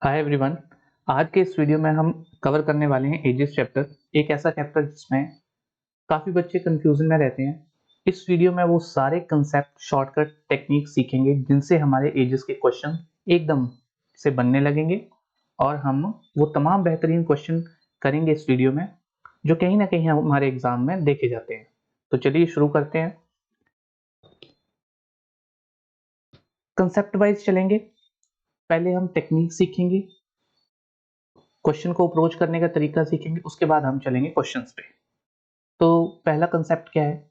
Hi everyone. आज के इस वीडियो में हम कवर करने वाले हैं एजेस चैप्टर। एक ऐसा चैप्टर जिसमें काफ़ी बच्चे कंफ्यूजन में रहते हैं। इस वीडियो में वो सारे कंसेप्ट, शॉर्टकट, टेक्निक सीखेंगे जिनसे हमारे एजेस के क्वेश्चन एकदम से बनने लगेंगे और हम वो तमाम बेहतरीन क्वेश्चन करेंगे इस वीडियो में जो कहीं ना कहीं हमारे एग्जाम में देखे जाते हैं। तो चलिए शुरू करते हैं। कंसेप्ट वाइज चलेंगे। पहले हम टेक्निक सीखेंगे, क्वेश्चन को अप्रोच करने का तरीका सीखेंगे, उसके बाद हम चलेंगे क्वेश्चंस पे। तो पहला कंसेप्ट क्या है?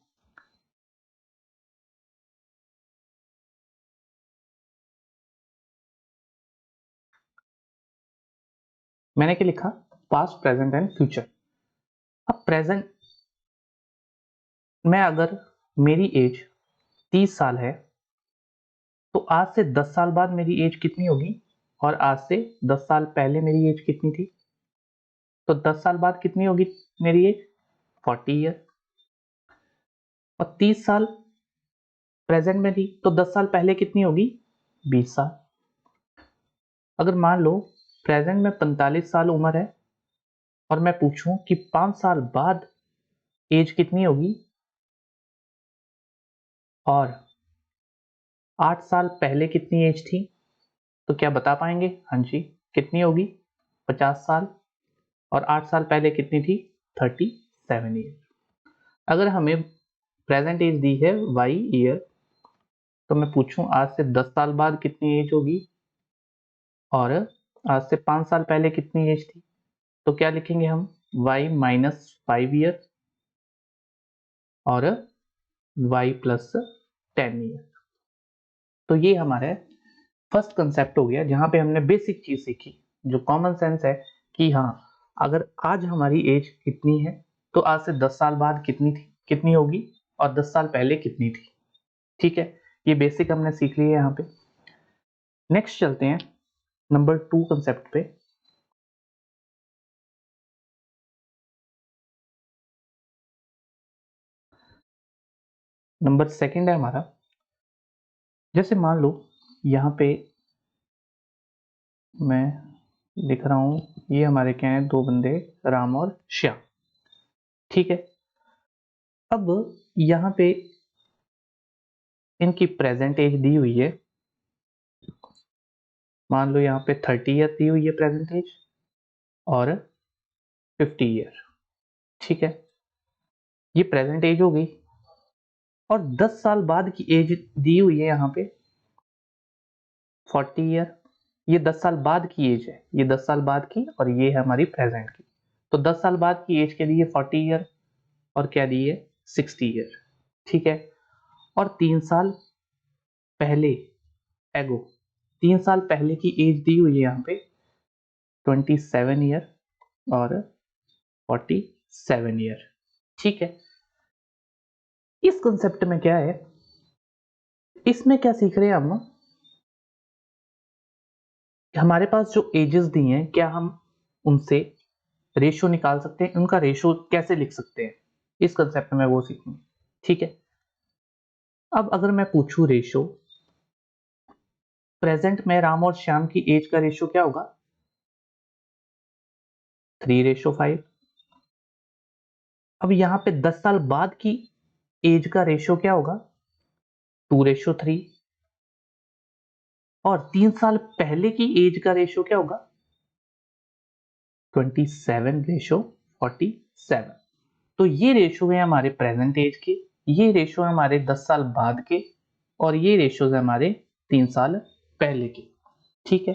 मैंने क्या लिखा? Past, present and future. अब प्रेजेंट में अगर मेरी एज 30 साल है तो आज से 10 साल बाद मेरी एज कितनी होगी? और आज से 10 साल पहले मेरी एज कितनी थी? तो 10 साल बाद कितनी होगी मेरी एज? 40 ईयर। और 30 साल प्रेजेंट में थी तो 10 साल पहले कितनी होगी? 20 साल। अगर मान लो प्रेजेंट में 45 साल उम्र है और मैं पूछूं कि 5 साल बाद एज कितनी होगी और 8 साल पहले कितनी एज थी, तो क्या बता पाएंगे? हाँ जी। कितनी होगी? 50 साल। और 8 साल पहले कितनी थी? 37 ईयर। अगर हमें प्रेजेंट एज दी है वाई ईयर, तो मैं पूछूं आज से 10 साल बाद कितनी एज होगी और आज से 5 साल पहले कितनी एज थी, तो क्या लिखेंगे हम? y माइनस 5 ईयर और y प्लस 10 ईयर। तो ये हमारा फर्स्ट कंसेप्ट हो गया जहां पे हमने बेसिक चीज सीखी जो कॉमन सेंस है कि हाँ, अगर आज हमारी एज कितनी है तो आज से 10 साल बाद कितनी होगी और 10 साल पहले कितनी थी। ठीक है, ये बेसिक हमने सीख लिया है यहाँ पे। नेक्स्ट चलते हैं नंबर 2 कंसेप्ट पे। नंबर सेकंड है हमारा, जैसे मान लो यहाँ पे मैं लिख रहा हूं, ये हमारे क्या है? दो बंदे, राम और श्याम। ठीक है, अब यहाँ पे इनकी प्रेजेंट एज दी हुई है। मान लो यहाँ पे 30 ईयर दी हुई है प्रेजेंट एज और 50 ईयर। ठीक है, ये प्रेजेंट एज हो गई। और 10 साल बाद की एज दी हुई है यहाँ पे 40 ईयर। ये 10 साल बाद की एज है, ये 10 साल बाद की और ये है हमारी प्रेजेंट की। तो 10 साल बाद की एज के लिए 40 ईयर और क्या दी है? 60 ईयर। ठीक है, और 3 साल पहले एगो 3 साल पहले की एज दी हुई है यहाँ पे 27 ईयर और 47 ईयर। ठीक है, इस कंसेप्ट में क्या है? इसमें क्या सीख रहे हैं हम? हमारे पास जो एजेस दी हैं, क्या हम उनसे रेशियो निकाल सकते हैं? उनका रेशियो कैसे लिख सकते हैं? इस कंसेप्ट में वो सीखेंगे। ठीक है, अब अगर मैं पूछूं रेशियो, प्रेजेंट में राम और श्याम की एज का रेशियो क्या होगा? 3:5। अब यहां पे 10 साल बाद की एज का रेशियो क्या होगा? 2:3। और 3 साल पहले की एज का रेशियो क्या होगा? 27:47। तो ये रेशियो है हमारे प्रेजेंट एज के, ये रेशियो है हमारे 10 साल बाद के और ये रेशियो है हमारे 3 साल पहले के। ठीक है,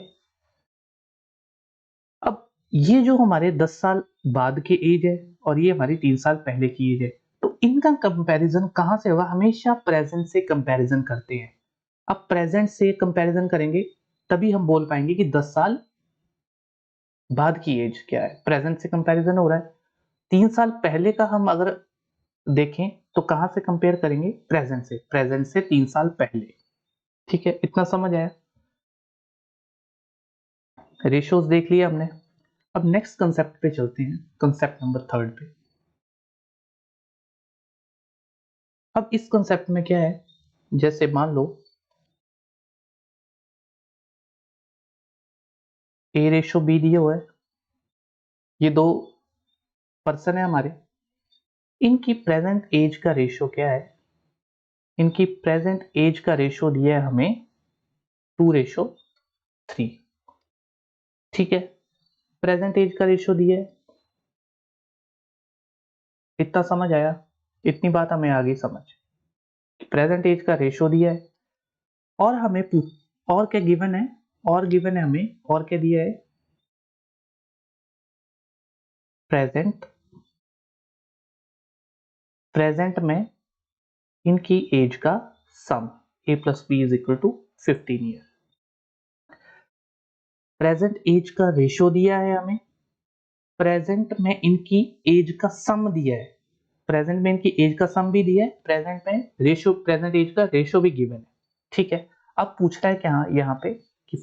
अब ये जो हमारे 10 साल बाद के एज है और ये हमारी 3 साल पहले की एज है, तो इनका कंपैरिजन कहां से होगा? हमेशा प्रेजेंट से कंपैरिजन करते हैं। अब प्रेजेंट से कंपैरिजन करेंगे तभी हम बोल पाएंगे कि 10 साल बाद की एज क्या है। प्रेजेंट से कंपैरिजन हो रहा है, 3 साल पहले का हम अगर देखें तो कहां से कंपेयर करेंगे? प्रेजेंट से 3 साल पहले। ठीक है, इतना समझ आया? रेशियोज देख लिया हमने। अब नेक्स्ट कंसेप्ट पे चलते हैं, कंसेप्ट नंबर 3 पे। अब इस कंसेप्ट में क्या है? जैसे मान लो ए रेशो बी दिया हुआ है, ये दो पर्सन है हमारे, इनकी प्रेजेंट एज का रेशो क्या है? इनकी प्रेजेंट एज का रेशो दिया है हमें 2:3। ठीक है, प्रेजेंट एज का रेशो दिया है, इतना समझ आया? इतनी बात हमें आ गई समझ। प्रेजेंट एज का रेशो दिया है और हमें और क्या गिवन है? और गिवन है हमें, और क्या दिया है? प्रेजेंट में इनकी एज का सम a+b = 15 ईयर। प्रेजेंट एज का रेशो दिया है हमें, प्रेजेंट में इनकी एज का सम दिया है, प्रेजेंट में इनकी एज का सम भी दिया है, प्रेजेंट में रेशो, प्रेजेंट एज का रेशो भी गिवन है। ठीक है, अब पूछ रहा है क्या यहाँ पे कि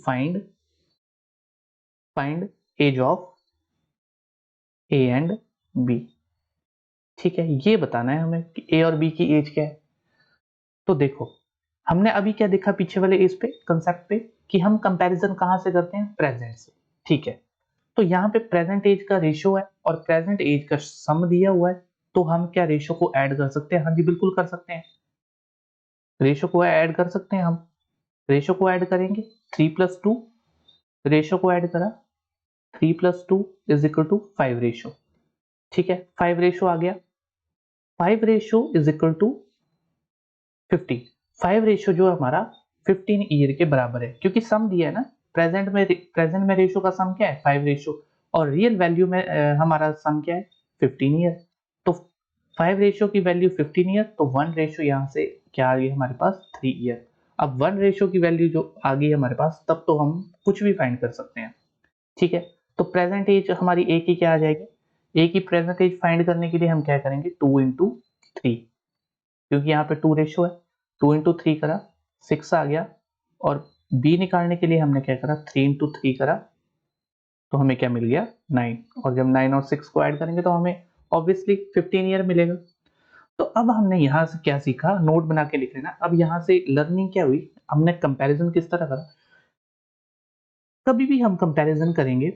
find age of A and B. ठीक है, ये बताना है हमें कि ए और बी की एज क्या है। तो देखो, हमने अभी क्या देखा पीछे वाले इस पे कंसेप्ट पे कि हम कंपैरिजन कहां से करते हैं? प्रेजेंट से। ठीक है, तो यहाँ पे प्रेजेंट एज का रेशो है और प्रेजेंट एज का सम दिया हुआ है, तो हम क्या रेशो को ऐड कर सकते हैं? हाँ जी, बिल्कुल कर सकते हैं, रेशो को ऐड कर सकते हैं हम। रेशो को ऐड करेंगे, 3+2, रेशो को ऐड करा, 3+2 = 5 रेशो। ठीक है, 5 रेशो आ गया, 5 रेशो = 15। 5 रेशो जो हमारा 15 ईयर के बराबर है, क्योंकि सम दिया है ना, प्रेजेंट में रेशो का सम क्या है? 5 रेशो, और रियल वैल्यू में हमारा सम क्या है? 15 ईयर। तो 5 रेशो की वैल्यू 15 ईयर, तो 1 रेशो यहाँ से क्या आ गई हमारे पास? 3 ईयर। अब 1 रेशो की वैल्यू जो आ गई हमारे पास, तब तो हम कुछ भी फाइंड कर सकते हैं। ठीक है, तो प्रेजेंट एज हमारी ए की क्या आ जाएगी? ए की प्रेजेंट एज फाइंड करने के लिए हम क्या करेंगे? 2 × 3, क्योंकि यहाँ पे 2 रेशो है, 2 × 3 करा, 6 आ गया, और बी निकालने के लिए हमने क्या करा? 3 × 3 करा, तो हमें क्या मिल गया? 9। और जब 9 और 6 को ऐड करेंगे तो हमें ऑब्वियसली 15 ईयर मिलेगा। तो अब हमने यहाँ से क्या सीखा? नोट बना के लिख लेना। अब यहाँ से लर्निंग क्या हुई? हमने कंपैरिजन किस तरह करा? कभी भी हम कंपैरिजन करेंगे,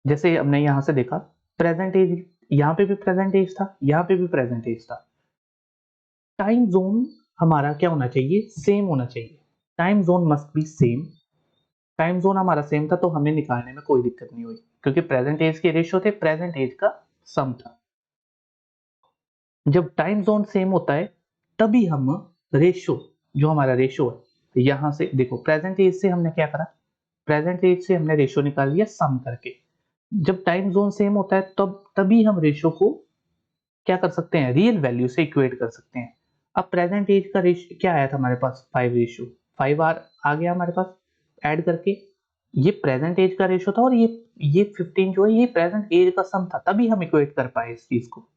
जैसे हमने यहाँ से देखा प्रेजेंट एज, यहाँ पे भी प्रेजेंट एज था, यहाँ पे भी प्रेजेंट एज था, टाइम जोन हमारा क्या होना चाहिए? सेम होना चाहिए। Time zone must be same. Time zone हमारा सेम था, तो हमें निकालने में कोई दिक्कत नहीं हुई, क्योंकि प्रेजेंट एज के रेशियो थे, प्रेजेंट एज का सम था। जब टाइम जोन सेम होता है तभी हम रेशियो, जो हमारा रेशियो है, तो यहां से देखो प्रेजेंट एज से हमने क्या करा? प्रेजेंट एज से हमने रेशियो निकाल लिया सम करके। जब टाइम जोन सेम होता है तब तभी हम रेशियो को क्या कर सकते हैं? रियल वैल्यू से इक्वेट कर सकते हैं। अब प्रेजेंट एज का रेशियो क्या आया था हमारे पास? 5 रेशियो 5 आ गया हमारे पास ऐड करके। ये प्रेजेंट एज का रेशियो था, और ये 15 जो है ये प्रेजेंट एज का सम था, तभी हम इक्वेट कर पाए इस चीज को।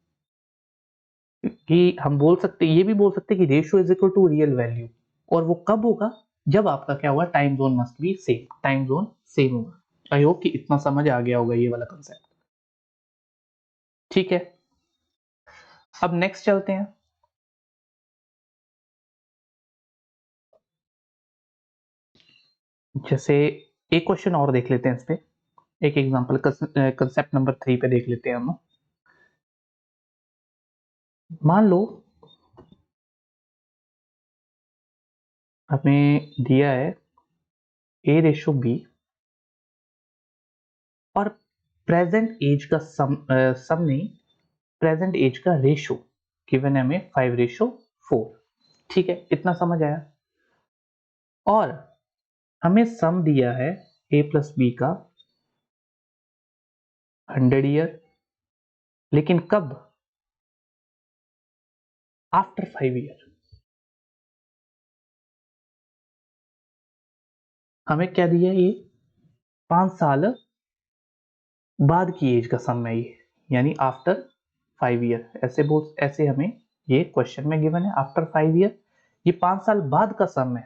कि हम बोल सकते, ये भी बोल सकते कि ratio is equal to real value, और वो कब होगा? जब आपका क्या होगा? Time zone must be same, time zone same होगा। आई होप कि इतना समझ आ गया होगा ये वाला कंसेप्ट। ठीक है, अब नेक्स्ट चलते हैं। जैसे एक क्वेश्चन और देख लेते हैं इस पे, एक एग्जांपल कंसेप्ट नंबर 3 पे देख लेते हैं हम। मान लो हमें दिया है a/b और प्रेजेंट एज का सम नहीं, प्रेजेंट एज का रेशो गिवन है हमें 5/4। ठीक है, इतना समझ आया? और हमें सम दिया है a+b का 100 ईयर, लेकिन कब? After 5 year. हमें क्या दिया है? ये 5 साल बाद की एज का सम है ये, यानी आफ्टर 5 ईयर। ऐसे हमें ये क्वेश्चन में गिवन है आफ्टर 5 ईयर, ये 5 साल बाद का सम है।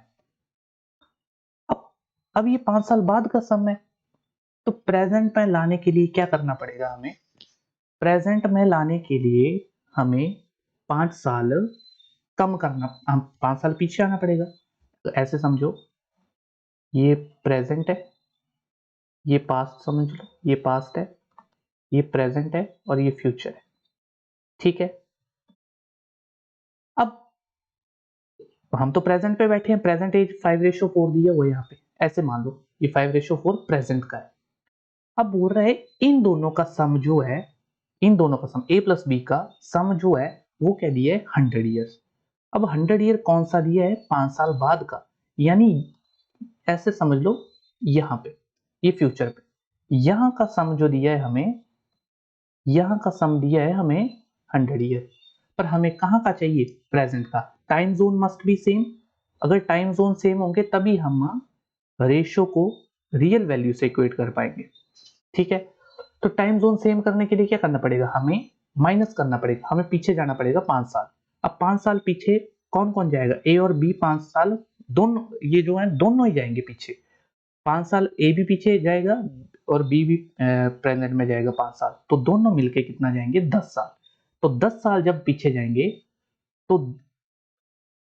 अब अब ये 5 साल बाद का सम है, तो प्रेजेंट में लाने के लिए क्या करना पड़ेगा हमें? प्रेजेंट में लाने के लिए हमें 5 साल कम करना, हम 5 साल पीछे आना पड़ेगा। तो ऐसे समझो, ये प्रेजेंट है, ये पास्ट समझ लो, ये पास्ट है, ये प्रेजेंट है और ये फ्यूचर है। ठीक है, अब हम तो प्रेजेंट पे बैठे हैं, प्रेजेंट एज 5:4 दिया हुआ है यहाँ पे, ऐसे मान लो ये 5:4 प्रेजेंट का है। अब बोल रहा है इन दोनों का सम जो है, इन दोनों का सम a प्लस बी का सम जो है वो क्या दिया है 100 ईयर्स। अब 100 ईयर कौन सा दिया है 5 साल बाद का, यानी ऐसे समझ लो यहाँ पे ये फ्यूचर पे, यहाँ का सम जो दिया है हमें, यहाँ का सम दिया है हमें 100 ईयर, पर हमें कहाँ का चाहिए प्रेजेंट का। Time zone must be same, अगर टाइम जोन सेम होंगे तभी हम रेशियो को रियल वैल्यू से इक्वेट कर पाएंगे। ठीक है, तो टाइम जोन सेम करने के लिए क्या करना पड़ेगा, हमें माइनस करना पड़ेगा, हमें पीछे जाना पड़ेगा 5 साल। अब 5 साल पीछे कौन कौन जाएगा, ए और बी 5 साल दोनों, ये जो है दोनों ही जाएंगे पीछे। 5 साल ए भी पीछे जाएगा और बी भी प्रेजेंट में जाएगा 5 साल, तो दोनों मिलके कितना जाएंगे 10 साल। तो 10 साल जब पीछे जाएंगे तो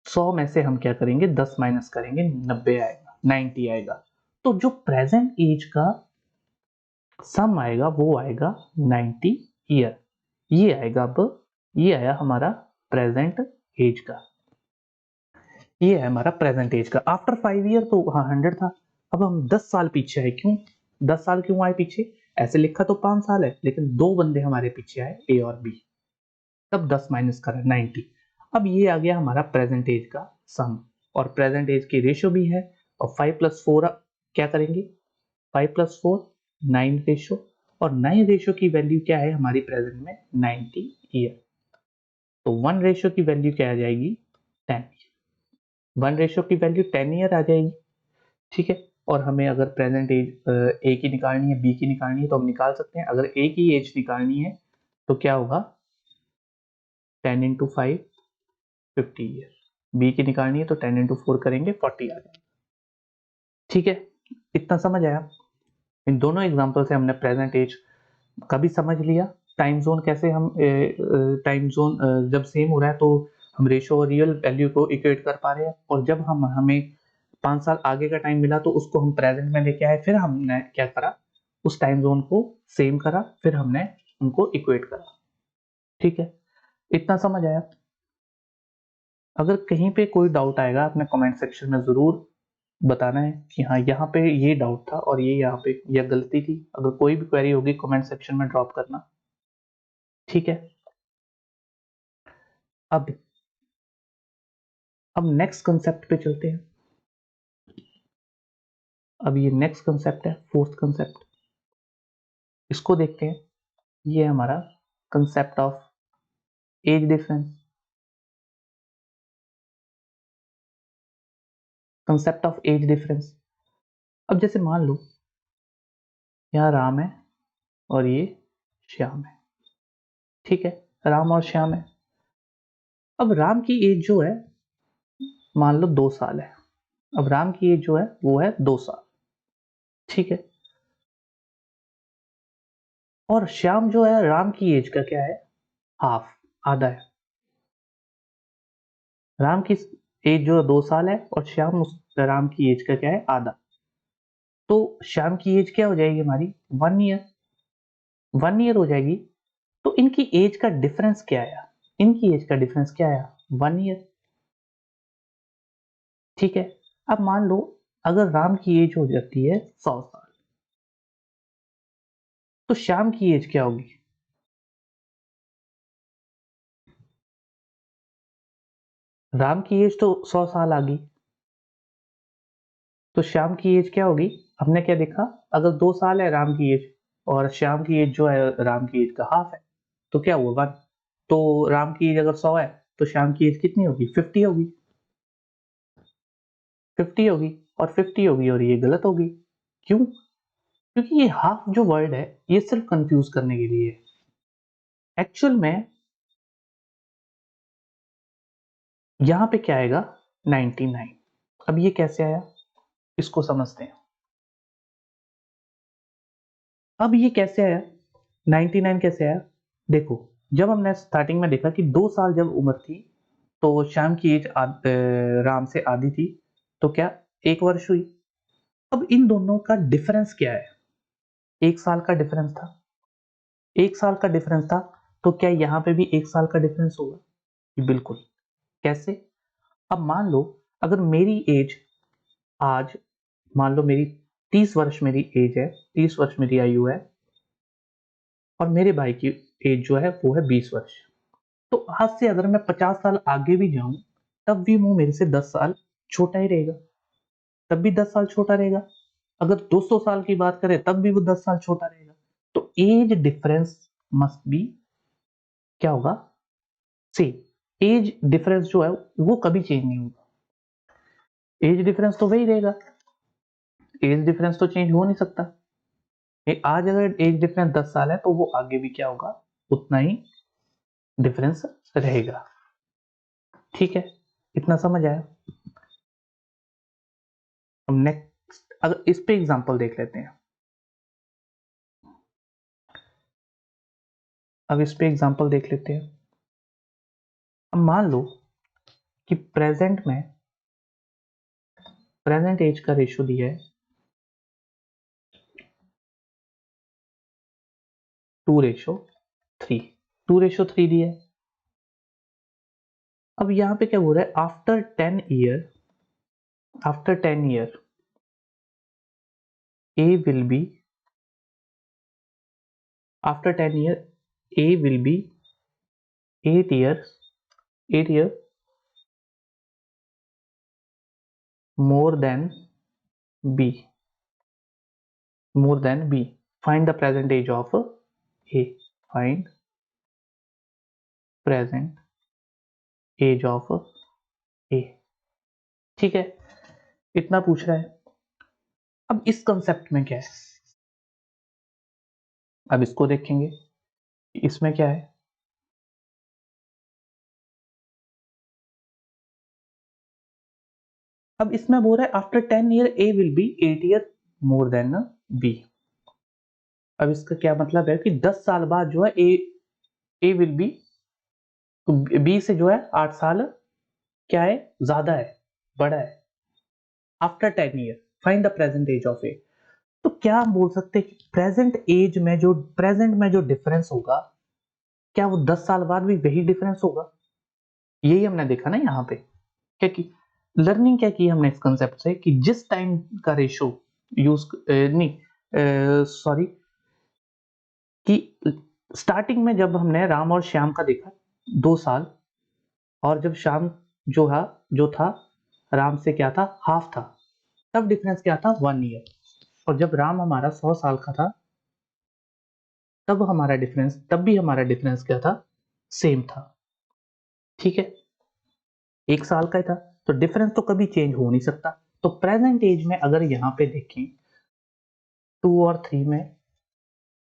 100 में से हम क्या करेंगे 10 माइनस करेंगे, 90 आएगा, 90 आएगा। तो जो प्रेजेंट एज का सम आएगा वो आएगा 90 ईयर, ये आएगा। अब ये आया हमारा प्रेजेंट एज का, ये है हमारा प्रेजेंट एज का। आफ्टर 5 ईयर तो हाँ 100 था, अब हम 10 साल पीछे आए, क्यों 10 साल क्यों आए पीछे, ऐसे लिखा तो 5 साल है लेकिन दो बंदे हमारे पीछे आए ए और बी, तब 10 माइनस करा 90। अब ये आ गया हमारा प्रेजेंट एज का सम, और प्रेजेंट एज की रेशियो भी है, और 5+4 क्या करेंगे, 5+4 9 रेशियो, और 9 रेशियो की वैल्यू क्या है हमारी प्रेजेंट में 90 ईयर, तो 1 रेशियो की वैल्यू क्या आ जाएगी 10, 1 रेशियो की वैल्यू 10 ईयर आ जाएगी। ठीक है, और हमें अगर प्रेजेंट एज ए की निकालनी है बी की निकालनी है तो हम निकाल सकते हैं। अगर ए की एज निकालनी है तो क्या होगा 10 इंटू 5 50 ईयर, बी की निकालनी है तो 10 इंटू 4 करेंगे 40 आ जाएगा। ठीक है, इतना समझ आया। इन दोनों एग्जाम्पल से हमने प्रेजेंट एज का भी समझ लिया, टाइम जोन कैसे हम टाइम जोन जब सेम हो रहा है तो हम रेशियो और रियल वैल्यू को इक्वेट कर पा रहे हैं, और जब हमें 5 साल आगे का टाइम मिला तो उसको हम प्रेजेंट में लेके आए, फिर हमने क्या करा उस टाइम जोन को सेम करा, फिर हमने उनको इक्वेट करा। ठीक है, इतना समझ आया। अगर कहीं पे कोई डाउट आएगा अपने कमेंट सेक्शन में जरूर बताना है कि हाँ यहाँ पे ये डाउट था और ये यहाँ पे यह गलती थी। अगर कोई भी क्वेरी होगी कमेंट सेक्शन में ड्रॉप करना। ठीक है, अब नेक्स्ट कंसेप्ट पे चलते हैं। अब ये नेक्स्ट कंसेप्ट है फोर्थ कंसेप्ट, इसको देखते हैं। ये है हमारा concept of age difference. Concept of age difference, अब जैसे मान लो यहाँ राम है और ये श्याम है। ठीक है, राम और श्याम है। अब राम की एज जो है मान लो 2 साल है, अब राम की एज जो है वो है 2 साल। ठीक है, और श्याम जो है राम की एज का क्या है हाफ, आधा है। राम की एज जो 2 साल है और श्याम उस राम की एज का क्या है आधा, तो श्याम की एज क्या हो जाएगी हमारी 1 ईयर, 1 ईयर हो जाएगी। तो इनकी एज का डिफरेंस क्या आया, इनकी एज का डिफरेंस क्या आया 1 ईयर। ठीक है, अब मान लो अगर राम की एज हो जाती है 100 साल, तो श्याम की एज क्या होगी, राम की एज तो 100 साल आ गई, तो श्याम की एज क्या होगी। हमने क्या देखा, अगर 2 साल है राम की एज और श्याम की एज जो है राम की एज का हाफ है, तो क्या हुआ 1, तो राम की एज अगर 100 है तो श्याम की एज कितनी होगी 50 होगी, 50 होगी और 50 होगी, और ये गलत होगी। क्यों, क्योंकि ये हाफ जो वर्ड है ये सिर्फ कंफ्यूज करने के लिए है। एक्चुअल में यहां पे क्या आएगा 99। अब ये कैसे आया इसको समझते हैं। अब ये कैसे आया 99 कैसे आया, देखो जब हमने स्टार्टिंग में देखा कि 2 साल जब उम्र थी तो श्याम की एज राम से आधी थी, तो क्या 1 वर्ष हुई। अब इन दोनों का डिफरेंस क्या है, 1 साल का डिफरेंस था, 1 साल का डिफरेंस था, तो क्या यहाँ पे भी 1 साल का डिफरेंस होगा? बिल्कुल। कैसे? अब मान लो अगर मेरी एज आज, मान लो मेरी 30 वर्ष मेरी एज है, 30 वर्ष मेरी आयु है, और मेरे भाई की एज जो है वो है 20 वर्ष। तो आज से अगर मैं 50 साल आगे भी जाऊं, तब भी वो मेरे से 10 साल छोटा ही रहेगा, तब भी 10 साल छोटा रहेगा। अगर 200 साल की बात करें तब भी वो 10 साल छोटा रहेगा। तो एज डिफरेंस मस्ट बी क्या होगा? सेम। एज डिफरेंस जो है वो कभी चेंज नहीं होगा, एज डिफरेंस तो वही रहेगा, एज डिफरेंस तो चेंज हो नहीं सकता। आज अगर एज डिफरेंस 10 साल है तो वो आगे भी क्या होगा, उतना ही डिफरेंस रहेगा। ठीक है, इतना समझ आया? अब नेक्स्ट अगर इस पे एग्जांपल देख लेते हैं, अब इस पे एग्जांपल देख लेते हैं। अब मान लो कि प्रेजेंट एज का रेशियो दिया है 2:3, 2:3 दिया है। अब यहाँ पे क्या बोल रहा है? After 10 year A will be after 10 year A will be 8 year more than B, find the present age of A, find present age of A। ठीक है, इतना पूछ रहा है। अब इस कंसेप्ट में क्या है, अब इसको देखेंगे, इसमें क्या है? अब इसमें बोल रहा है after 10 year A will be 8 year more than B। अब इसका क्या मतलब है कि 10 साल बाद जो है ए विल बी, तो बी से जो है 8 साल क्या है, ज्यादा है, बड़ा है। After 10 year find the present age of A. तो क्या हम बोल सकते हैं कि प्रेजेंट में जो डिफरेंस होगा, क्या वो 10 साल बाद भी वही डिफरेंस होगा? यही हमने देखा ना यहाँ पे, क्या की लर्निंग क्या की हमने इस कंसेप्ट से कि जिस टाइम का रेशो यूज नहीं, सॉरी, कि स्टार्टिंग में जब हमने राम और श्याम का देखा 2 साल, और जब श्याम जो था राम से क्या था, हाफ था, तब डिफरेंस क्या था, 1 ईयर। और जब राम हमारा 100 साल का था, तब भी हमारा डिफरेंस क्या था, सेम था। ठीक है, 1 साल का ही था, तो डिफरेंस तो कभी चेंज हो नहीं सकता। तो प्रेजेंट एज में अगर यहाँ पे देखें 2 और 3 में,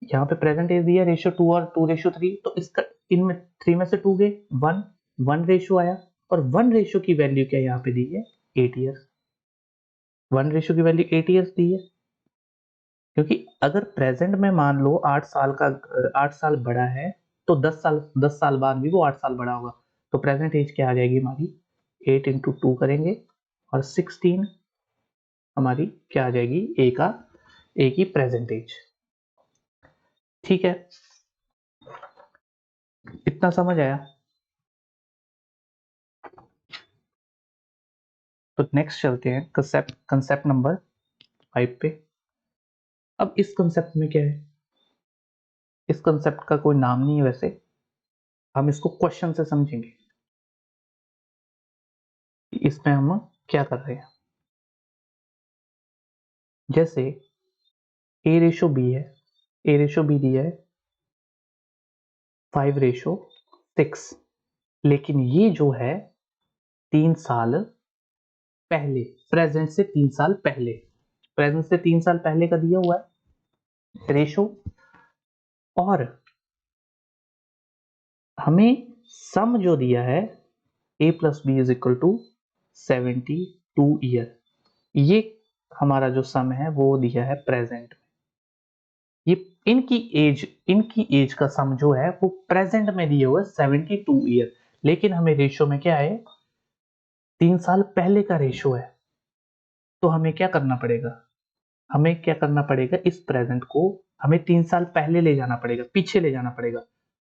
यहाँ पे प्रेजेंट एज दिया रेशियो 2 और 2:3, तो इसका इनमें 3 में से 2 गए, 1 रेशियो आया, और 1 रेशियो की वैल्यू क्या यहाँ पे दी है, 8 ईयर्स। 1 रेशियो की वैल्यू 8 ईयर्स दी है, क्योंकि अगर प्रेजेंट में मान लो 8 साल बड़ा है, तो 10 साल बाद भी वो 8 साल बड़ा होगा। तो प्रेजेंट एज क्या आ जाएगी हमारी, 8 इंटू 2 करेंगे, और 16 हमारी क्या आ जाएगी, ए की प्रेजेंट एज। ठीक है, इतना समझ आया? तो नेक्स्ट चलते हैं कंसेप्ट नंबर 5 पे। अब इस कंसेप्ट में क्या है, इस कंसेप्ट का कोई नाम नहीं है वैसे, हम इसको क्वेश्चन से समझेंगे कि इसमें हम क्या कर रहे हैं। जैसे ए रेशो बी दिया है 5:6, लेकिन ये जो है 3 साल पहले, प्रेजेंट से 3 साल पहले का दिया हुआ है रेशो, और हमें सम जो दिया है a plus B is equal to 72 year, ये हमारा जो सम है वो दिया है प्रेजेंट में। ये इनकी एज का सम जो है वो प्रेजेंट में दिया हुआ है 72 ईयर, लेकिन हमें रेशियो में क्या है, 3 साल पहले का रेशियो है। तो हमें क्या करना पड़ेगा, इस प्रेजेंट को हमें 3 साल पहले ले जाना पड़ेगा, पीछे ले जाना पड़ेगा।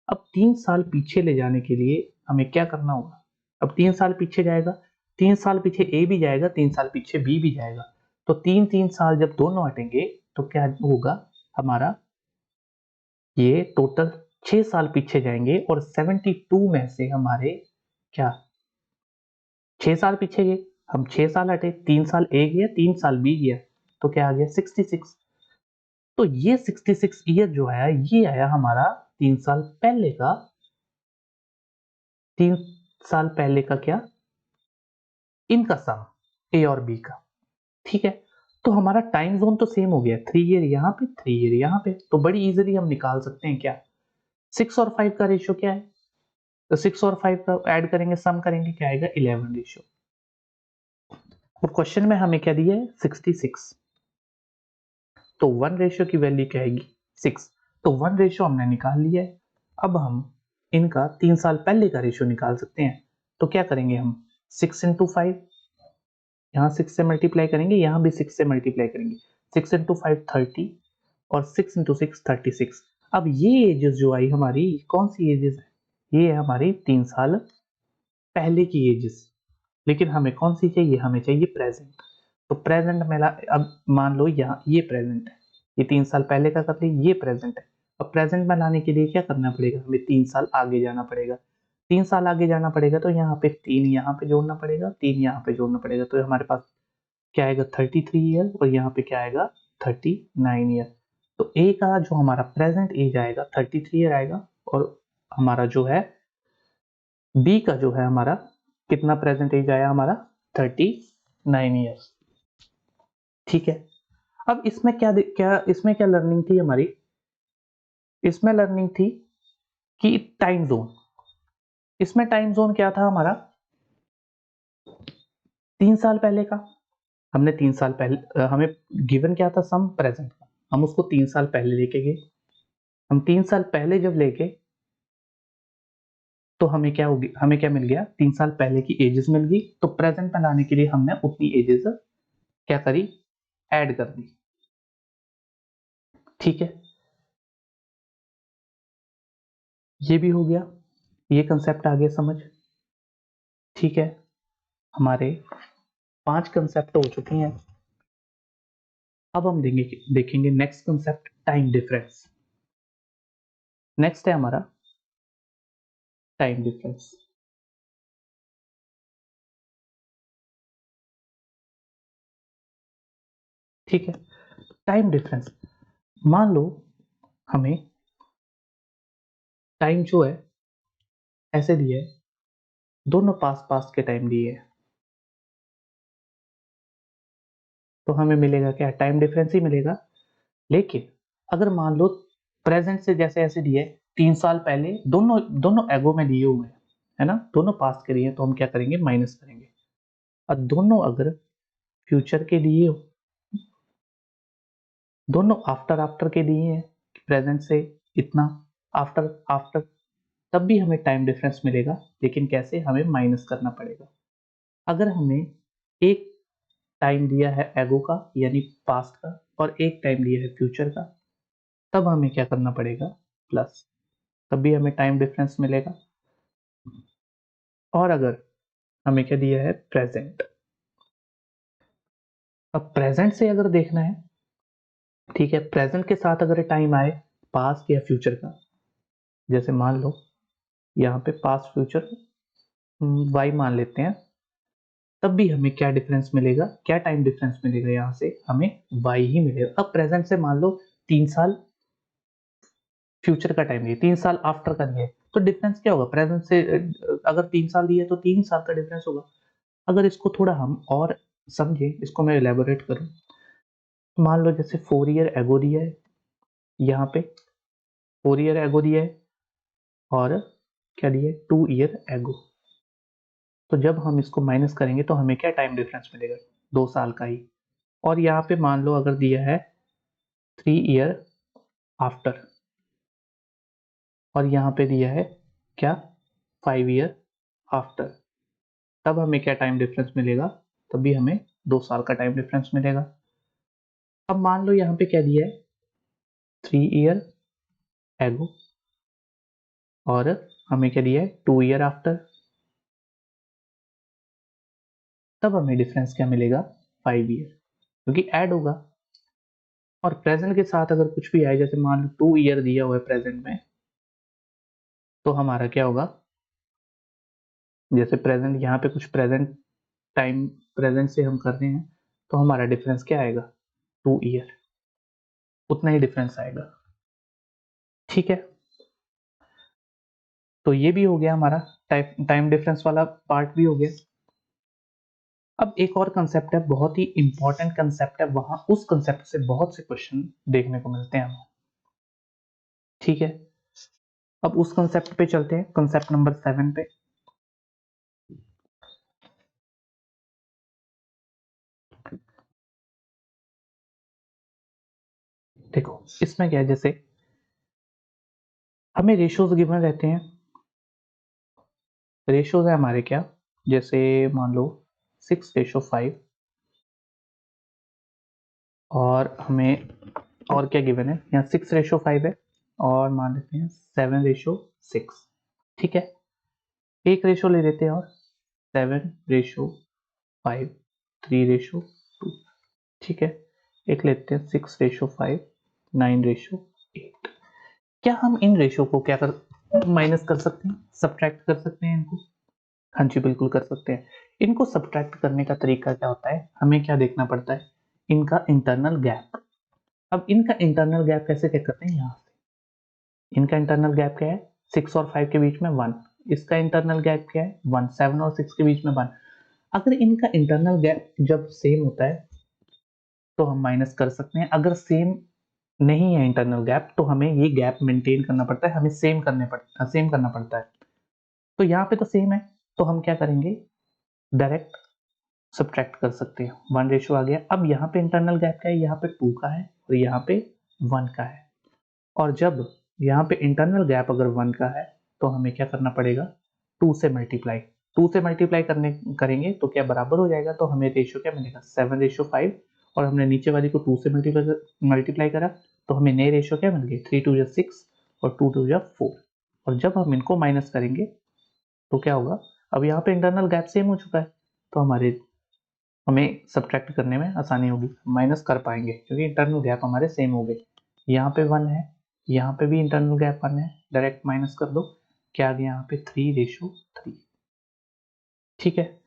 अब 3 साल पीछे ले जाने के लिए हमें क्या करना होगा? अब 3 साल पीछे जाएगा, 3 साल पीछे ए भी जाएगा, 3 साल पीछे बी भी जाएगा। तो 3-3 साल जब दोनों हटेंगे तो क्या होगा हमारा? ये टोटल 6 साल पीछे जाएंगे और 72 में से हमारे क्या 6 साल पीछे गए, हम 6 साल हटे, 3 साल ए गया, 3 साल बी गया, तो क्या आ गया 66। तो ये 66 ईयर जो आया, ये आया हमारा 3 साल पहले का, 3 साल पहले का क्या, इनका सम, ए और बी का। ठीक है, तो हमारा टाइम जोन तो सेम हो गया, 3 ईयर यहाँ पे, 3 ईयर यहाँ पे, तो बड़ी इजीली हम निकाल सकते हैं क्या, 6 और 5 का रेशियो क्या है, तो 6 और 5 का ऐड करेंगे, सम करेंगे, क्या आएगा 11 रेशियो। और क्वेश्चन में हमें क्या दिया है 66, तो 1 रेशियो की वैल्यू क्या आएगी 6, तो 1 रेशियो हमने निकाल लिया है। अब हम इनका 3 साल पहले का रेशियो निकाल सकते हैं, तो क्या करेंगे हम 6 इंटू 5, यहाँ 6 से मल्टीप्लाई करेंगे, यहाँ भी 6 से मल्टीप्लाई करेंगे, 6 इंटू 5 30 और 6 इंटू 6 36। अब ये एजेस जो आई हमारी, कौन सी एजेस है, ये है हमारी 3 साल पहले की एजेस, लेकिन हमें कौन सी चाहिए, हमें चाहिए प्रेजेंट। तो प्रेजेंट में अब मान लो यहाँ ये प्रेजेंट है, ये 3 साल पहले का कर लिया, ये प्रेजेंट है। अब प्रेजेंट में लाने के लिए क्या करना पड़ेगा, हमें 3 साल आगे जाना पड़ेगा, 3 साल आगे जाना पड़ेगा, तो यहाँ पे 3 यहाँ पे जोड़ना पड़ेगा, 3 यहाँ पे जोड़ना पड़ेगा, तो हमारे पास क्या आएगा 33 ईयर, और यहाँ पे क्या आएगा 39 ईयर। तो ए का जो हमारा प्रेजेंट एज आएगा 33 ईयर आएगा, और हमारा जो है बी का जो है हमारा कितना प्रेजेंट एज आया हमारा 39 ईयर्स। ठीक है, अब इसमें क्या लर्निंग थी हमारी, इसमें लर्निंग थी कि टाइम जोन, इसमें टाइम जोन क्या था हमारा 3 साल पहले का, हमने 3 साल पहले हमें गिवन क्या था सम प्रेजेंट का, हम उसको 3 साल पहले लेके गए, हम 3 साल पहले जब लेके, तो हमें क्या होगी, हमें क्या मिल गया 3 साल पहले की एजेस मिल गई, तो प्रेजेंट में लाने के लिए हमने उतनी एजेस क्या करी, ऐड कर दी। ठीक है, ये भी हो गया, ये कंसेप्ट आ गया समझ। ठीक है, हमारे 5 कंसेप्ट हो चुके हैं। अब हम देखेंगे next concept, time difference. Next है हमारा टाइम डिफरेंस। ठीक है, टाइम डिफरेंस, मान लो हमें टाइम जो है ऐसे दिया है, दोनों पास पास के टाइम दिए है, तो हमें मिलेगा क्या, टाइम डिफरेंस ही मिलेगा। लेकिन अगर मान लो प्रेजेंट से जैसे ऐसे दिए 3 साल पहले, दोनों दोनों एगो में दिए हुए हैं, है ना, दोनों पास के दिए, तो हम क्या करेंगे माइनस करेंगे। और दोनों अगर फ्यूचर के दिए हो, दोनों आफ्टर आफ्टर के दिए हैं, प्रेजेंट से इतना आफ्टर आफ्टर, तब भी हमें टाइम डिफरेंस मिलेगा, लेकिन कैसे, हमें माइनस करना पड़ेगा। अगर हमें एक टाइम दिया है एगो का यानी पास्ट का, और एक टाइम दिया है फ्यूचर का, तब हमें क्या करना पड़ेगा प्लस, तब भी हमें टाइम डिफरेंस मिलेगा। और अगर हमें क्या दिया है प्रेजेंट, अब प्रेजेंट से अगर देखना है, ठीक है, प्रेजेंट के साथ अगर टाइम आए पास्ट या फ्यूचर का, जैसे मान लो यहाँ पे पास्ट फ्यूचर वाई मान लेते हैं, तब भी हमें क्या डिफरेंस मिलेगा, क्या टाइम डिफरेंस मिलेगा, यहाँ से हमें वाई ही मिलेगा। अब प्रेजेंट से मान लो 3 साल फ्यूचर का टाइम दिए, 3 साल आफ्टर का दिए, तो डिफरेंस क्या होगा, प्रेजेंट से अगर 3 साल दिए तो 3 साल का डिफरेंस होगा। अगर इसको थोड़ा हम और समझे, इसको मैं एलेबोरेट करूं, मान लो जैसे 4 ईयर एगो दिया है, यहाँ पे 4 ईयर एगो दिया है, और क्या दिया है 2 ईयर एगो, तो जब हम इसको माइनस करेंगे तो हमें क्या टाइम डिफरेंस मिलेगा 2 साल का ही। और यहाँ पे मान लो अगर दिया है 3 ईयर आफ्टर, और यहाँ पे दिया है क्या 5 ईयर आफ्टर, तब हमें क्या टाइम डिफरेंस मिलेगा, तब भी हमें 2 साल का टाइम डिफरेंस मिलेगा। अब मान लो यहाँ पे क्या दिया है 3 ईयर एगो, और हमें क्या दिया है 2 ईयर आफ्टर, तब हमें डिफरेंस क्या मिलेगा 5 ईयर, क्योंकि ऐड होगा। और प्रेजेंट के साथ अगर कुछ भी आए, जैसे मान लो 2 ईयर दिया हुआ है प्रेजेंट में, तो हमारा क्या होगा, जैसे प्रेजेंट यहाँ पे कुछ प्रेजेंट टाइम प्रेजेंट से हम कर रहे हैं, तो हमारा डिफरेंस क्या आएगा 2 ईयर, उतना ही डिफरेंस आएगा। ठीक है, तो ये भी हो गया हमारा टाइम डिफरेंस वाला पार्ट भी हो गया। अब एक और कंसेप्ट है, बहुत ही इंपॉर्टेंट कंसेप्ट है, वहां उस कंसेप्ट से बहुत से क्वेश्चन देखने को मिलते हैं हमें। ठीक है, अब उस कंसेप्ट पे चलते हैं, कंसेप्ट नंबर 7 पे। देखो इसमें क्या है, जैसे हमें रेशियोज गिवन रहते हैं, रेशियोज है हमारे क्या, जैसे मान लो 6:5, और हमें और क्या गिवन है, यहाँ 6:5 है, और मान लेते हैं 7:6। ठीक है, एक रेशो ले लेते हैं, और 7:5, 3:2। ठीक है, एक लेते हैं 6:5, 9:8। क्या हम इन रेशो को क्या कर माइनस कर सकते हैं, सब्ट्रैक्ट कर सकते हैं इनको? हाँ जी बिल्कुल कर सकते हैं। इनको सब्ट्रैक्ट करने का तरीका क्या होता है, हमें क्या देखना पड़ता है, इनका इंटरनल गैप। अब इनका इंटरनल गैप कैसे चेक करते हैं, यहाँ से इनका इंटरनल गैप क्या है, 6 और 5 के बीच में 1, इसका इंटरनल गैप क्या है 1, 7 और 6 के बीच में 1। अगर इनका इंटरनल गैप जब सेम होता है तो हम माइनस कर सकते हैं, अगर सेम नहीं है इंटरनल गैप, तो हमें ये गैप मेंटेन करना पड़ता है, हमें सेम करना पड़ता है। तो यहाँ पे तो सेम है, तो हम क्या करेंगे, डायरेक्ट सब्ट्रैक्ट कर सकते हैं, 1 रेशो आ गया। अब यहाँ पे इंटरनल गैप क्या है, यहाँ पे 2 का है और यहाँ पे 1 का है, और जब यहाँ पे इंटरनल गैप अगर 1 का है, तो हमें क्या करना पड़ेगा, 2 से मल्टीप्लाई, 2 से मल्टीप्लाई करेंगे तो क्या बराबर हो जाएगा, तो हमें रेशियो क्या मिलेगा 7:5, और हमने नीचे वाली को 2 से मल्टीप्लाई करा, तो हमें नए रेशियो क्या मिल गए, 3×2=6 और 2×2=4। और जब हम इनको माइनस करेंगे तो क्या होगा, अब यहाँ पे इंटरनल गैप सेम हो चुका है, तो हमें सब्ट्रैक्ट करने में आसानी होगी, माइनस कर पाएंगे, क्योंकि इंटरनल गैप हमारे सेम हो गए। यहाँ पे 1 है, यहाँ पे भी इंटरनल गैप 1 है, डायरेक्ट माइनस कर दो, क्या आ गया यहाँ पे 3:3। ठीक है,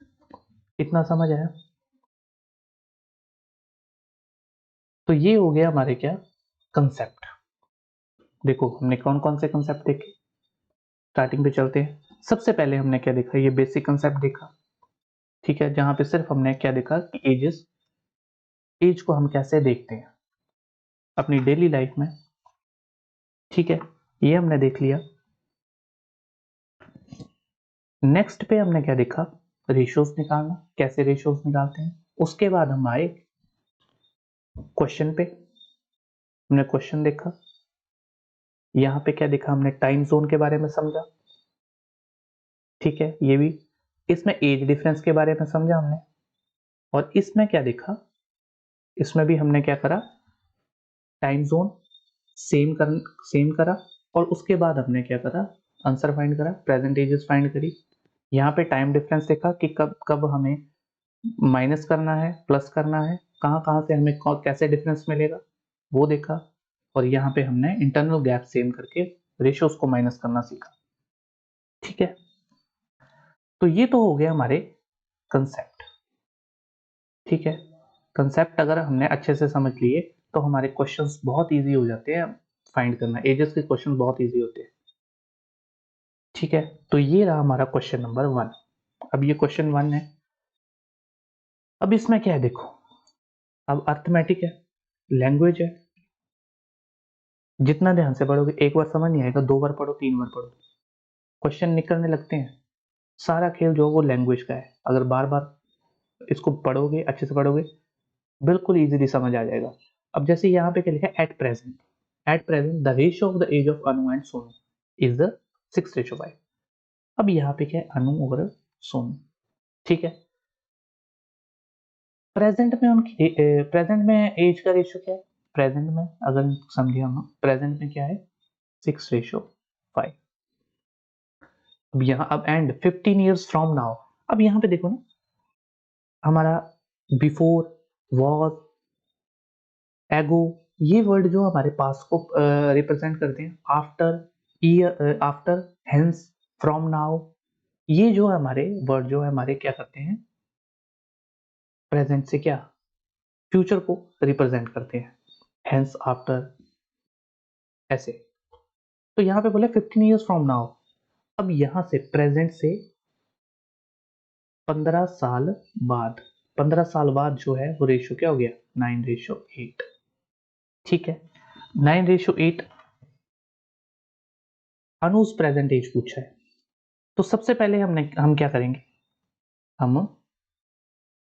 इतना समझ आया? तो ये हो गया हमारे क्या, कंसेप्ट। देखो हमने कौन कौन से कंसेप्ट देखे, स्टार्टिंग पे चलते हैं। सबसे पहले हमने क्या देखा, ये बेसिक कंसेप्ट देखा। ठीक है, जहां पे सिर्फ हमने क्या देखा कि एज को हम कैसे देखते हैं अपनी डेली लाइफ में। ठीक है, ये हमने देख लिया। नेक्स्ट पे हमने क्या देखा, रेशियोज निकालना, कैसे रेशियोज निकालते हैं। उसके बाद हम आए क्वेश्चन पे, हमने क्वेश्चन देखा, यहाँ पे क्या देखा हमने, टाइम जोन के बारे में समझा। ठीक है, ये भी, इसमें एज डिफरेंस के बारे में समझा हमने। और इसमें क्या देखा, इसमें भी हमने क्या करा, टाइम जोन सेम करा, और उसके बाद हमने क्या करा, आंसर फाइंड करा, प्रेजेंट एजेस फाइंड करी। यहाँ पे टाइम डिफरेंस देखा कि कब कब हमें माइनस करना है, प्लस करना है, कहाँ कहाँ से हमें कैसे डिफरेंस मिलेगा वो देखा। और यहाँ पे हमने इंटरनल गैप सेम करके रेशियोज को माइनस करना सीखा। ठीक है, तो ये तो हो गया हमारे कंसेप्ट। ठीक है, कंसेप्ट अगर हमने अच्छे से समझ लिए तो हमारे क्वेश्चंस बहुत इजी हो जाते हैं, फाइंड करना एजेस के क्वेश्चन बहुत इजी होते हैं। ठीक है, तो ये रहा हमारा क्वेश्चन नंबर 1। अब ये क्वेश्चन 1 है। अब इसमें क्या है देखो, अब अर्थमेटिक है, लैंग्वेज है, जितना ध्यान से पढ़ोगे एक बार समझ नहीं आएगा, 2 बार पढ़ो, 3 बार पढ़ो, क्वेश्चन निकलने लगते हैं। सारा खेल जो वो लैंग्वेज का है, अगर बार बार इसको पढ़ोगे, अच्छे से पढ़ोगे, बिल्कुल इजीली समझ आ जाएगा। अब जैसे यहाँ पे क्या लिखा है, at present the ratio of the age of Anu and Sonu is the 6:5। अब यहाँ पे क्या है, अनु और सोनू। ठीक है, प्रेजेंट में एज का रेशियो क्या है, प्रेजेंट में अगर समझे हम, प्रेजेंट में क्या है 6:5। अब यहाँ अब एंड 15 ईयर्स फ्रॉम नाउ। अब यहाँ पे देखो ना, हमारा बिफोर, वॉज, एगो, ये वर्ड जो हमारे पास को रिप्रेजेंट करते हैं। After, year, after, hence, from now, ये जो हमारे वर्ड जो है हमारे क्या करते हैं, प्रेजेंट से क्या फ्यूचर को रिप्रेजेंट करते हैं। हेंस, आफ्टर, ऐसे। तो यहाँ पे बोले 15 ईयर्स फ्रॉम नाउ। अब यहाँ से प्रेजेंट से 15 साल बाद, 15 साल बाद जो है वो रेशियो क्या हो गया 9:8। ठीक है, 9:8 अनुज प्रेजेंट एज पूछा है। तो सबसे पहले हम क्या करेंगे, हम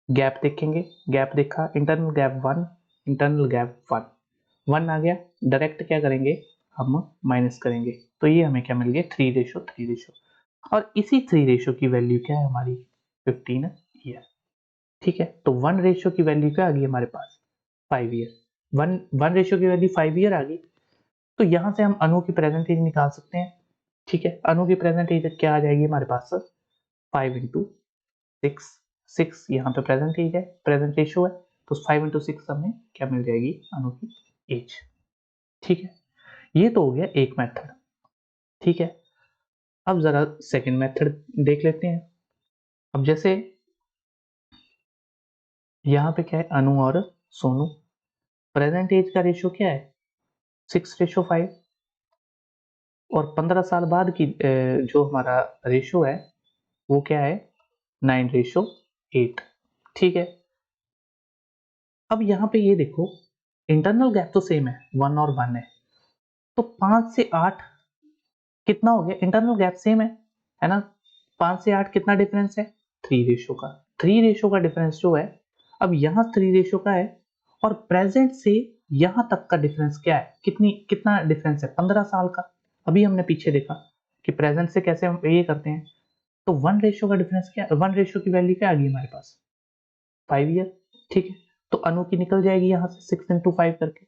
गैप देखेंगे। गैप देखा, इंटरनल गैप 1, इंटरनल गैप 1, 1 आ गया, डायरेक्ट क्या करेंगे हम माइनस करेंगे, तो ये हमें क्या मिल गया 3:3। और इसी 3 की वैल्यू क्या है हमारी 15 ईयर। ठीक है, तो 1 रेशियो की वैल्यू क्या आ गई हमारे पास 5 ईयर। 1 रेशियो की वैल्यू 5 ईयर आ गई। तो यहां से हम अनु की प्रेजेंट एज निकाल सकते हैं। ठीक है, अनु की प्रेजेंट एज क्या आ जाएगी हमारे पास 5 इंटू 6, 6 यहाँ पे प्रेजेंट एज है, प्रेजेंट रेशियो है, तो 5 इंटू 6 हमें क्या मिल जाएगी अनु की एज। ठीक है, ये तो हो गया एक मेथड। ठीक है, अब जरा सेकंड मेथड देख लेते हैं। अब जैसे यहाँ पे क्या है अनु और सोनू, प्रेजेंट एज का रेशियो क्या है 6:5, और 15 साल बाद की जो हमारा रेशियो है वो क्या है 9:8। ठीक है, अब यहाँ पे ये देखो इंटरनल गैप तो सेम है 1 और 1 है, तो 5 से 8 कितना हो गया, इंटरनल गैप सेम है ना। 5 से 8 कितना डिफरेंस है 3 रेशियो का, 3 रेशियो का डिफरेंस जो है, अब यहाँ 3 रेशियो का है, और प्रेजेंट से यहाँ तक का डिफरेंस क्या है, कितना डिफरेंस है 15 साल का। अभी हमने पीछे देखा कि प्रेजेंट से कैसे हम ये करते हैं, तो 1 रेशियो का डिफरेंस क्या, 1 रेशियो की वैल्यू क्या आ गई हमारे पास 5 ईयर। ठीक है, तो अनु की निकल जाएगी यहाँ से 6 इंटू 5 करके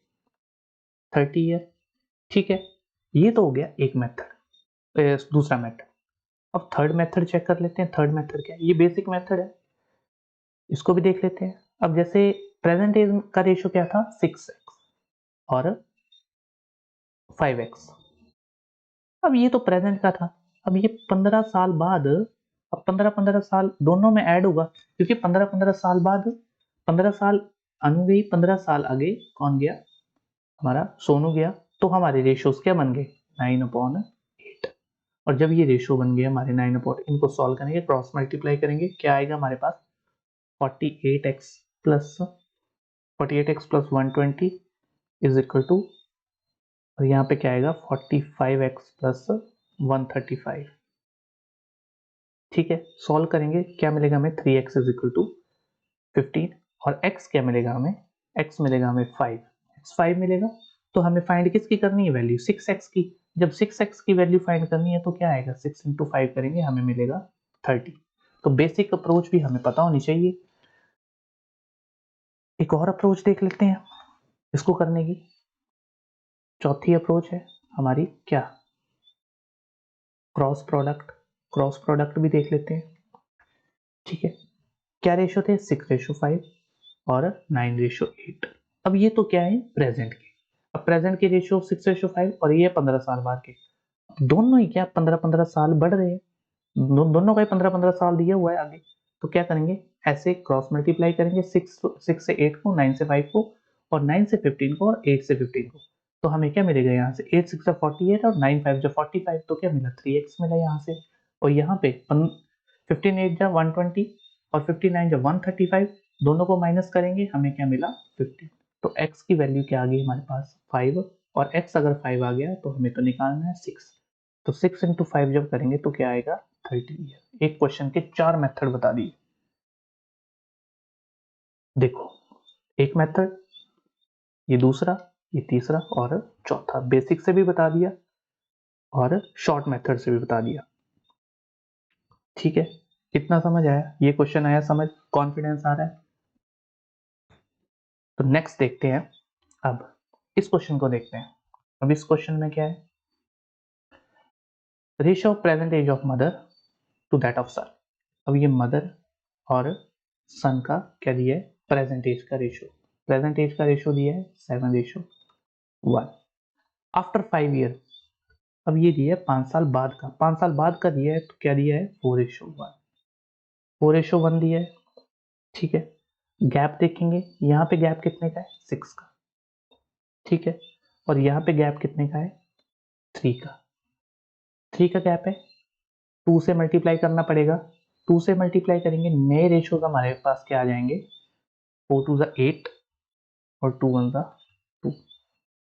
30 ईयर। ठीक है, ये तो हो गया एक मेथड, दूसरा मेथड। अब थर्ड मेथड चेक कर लेते हैं, थर्ड मेथड क्या है, ये बेसिक मेथड है, इसको भी देख लेते हैं। अब जैसे प्रेजेंट एज का रेशियो क्या था 6x और 5x। अब ये तो प्रेजेंट का था, अब ये 15 साल बाद, अब 15-15 साल दोनों में ऐड होगा, क्योंकि 15-15 साल बाद 15 साल अनु गई, 15 साल आगे कौन गया हमारा सोनू गया, तो हमारे रेशियोज क्या बन गए 9/8। और जब ये रेशियो बन गए हमारे 9/8, इनको सॉल्व करेंगे, क्रॉस मल्टीप्लाई करेंगे, क्या आएगा हमारे पास 48x plus 120 is equal to, और यहाँ पे क्या आएगा 45x प्लस 135। ठीक है, सॉल्व करेंगे, क्या मिलेगा हमें 3x इज इक्वल टू 15, और x क्या मिलेगा हमें, x मिलेगा हमें 5, x 5 मिलेगा। तो हमें फाइंड किसकी करनी है वैल्यू 6x की। जब 6x की वैल्यू फाइंड करनी है तो क्या आएगा 6 इंटू 5 करेंगे, हमें मिलेगा 30। तो बेसिक अप्रोच भी हमें पता होनी चाहिए। एक और अप्रोच देख लेते हैं इसको करने की, चौथी अप्रोच है हमारी क्या क्रॉस प्रोडक्ट। क्रॉस प्रोडक्ट भी देख लेते हैं। ठीक है, क्या रेशियो थे 6:5 और 9:8। अब ये तो क्या है प्रेजेंट के, अब प्रेजेंट के रेशियो 6:5 और ये 15 साल बाद के, दोनों ही क्या 15-15 साल बढ़ रहे हैं, दोनों का ही 15-15 साल दिया हुआ है आगे। तो क्या करेंगे ऐसे क्रॉस मल्टीप्लाई करेंगे, 6 से 8 को, 9 से 5 को, और 9 से 15 को, और 8 से 15 को। तो हमें क्या मिलेगा यहाँ से 8 6 48 और 9 5 45, तो क्या मिला 3x मिला यहाँ से। और यहाँ पे 15 8 120 और 59 135, दोनों को माइनस करेंगे, हमें क्या मिला 15। तो x की वैल्यू क्या आ गई हमारे पास 5, और x अगर 5 आ गया तो हमें तो निकालना है 6। तो 6 इंटू 5 जब करेंगे तो क्या आएगा 30 ईयर। एक क्वेश्चन के 4 मेथड बता दिए। देखो एक मेथड, ये दूसरा, ये तीसरा और चौथा, बेसिक से भी बता दिया और शॉर्ट मेथड से भी बता दिया। ठीक है, कितना समझ आया, ये क्वेश्चन आया समझ, कॉन्फिडेंस आ रहा है। तो नेक्स्ट देखते हैं अब इस क्वेश्चन को देखते हैं। अब इस क्वेश्चन में क्या है, ratio of present age of mother to that of son. अब ये मदर और सन का क्या दिया है, प्रेजेंट एज का रेशियो। प्रेजेंट एज का रेशियो दिया है 7:1 आफ्टर 5 ईयर। अब ये दिया है 5 साल बाद का, 5 साल बाद का दिया है, तो क्या दिया है 4:1, 4:1 दिया है। ठीक है, गैप देखेंगे, यहाँ पे गैप कितने का है 6 का। ठीक है, और यहाँ पे गैप कितने का है 3 का। 3 का गैप है, 2 से मल्टीप्लाई करना पड़ेगा। 2 से मल्टीप्लाई करेंगे, नए रेशियोज हमारे पास क्या आ जाएंगे, 4 2 8 और 2 1 2।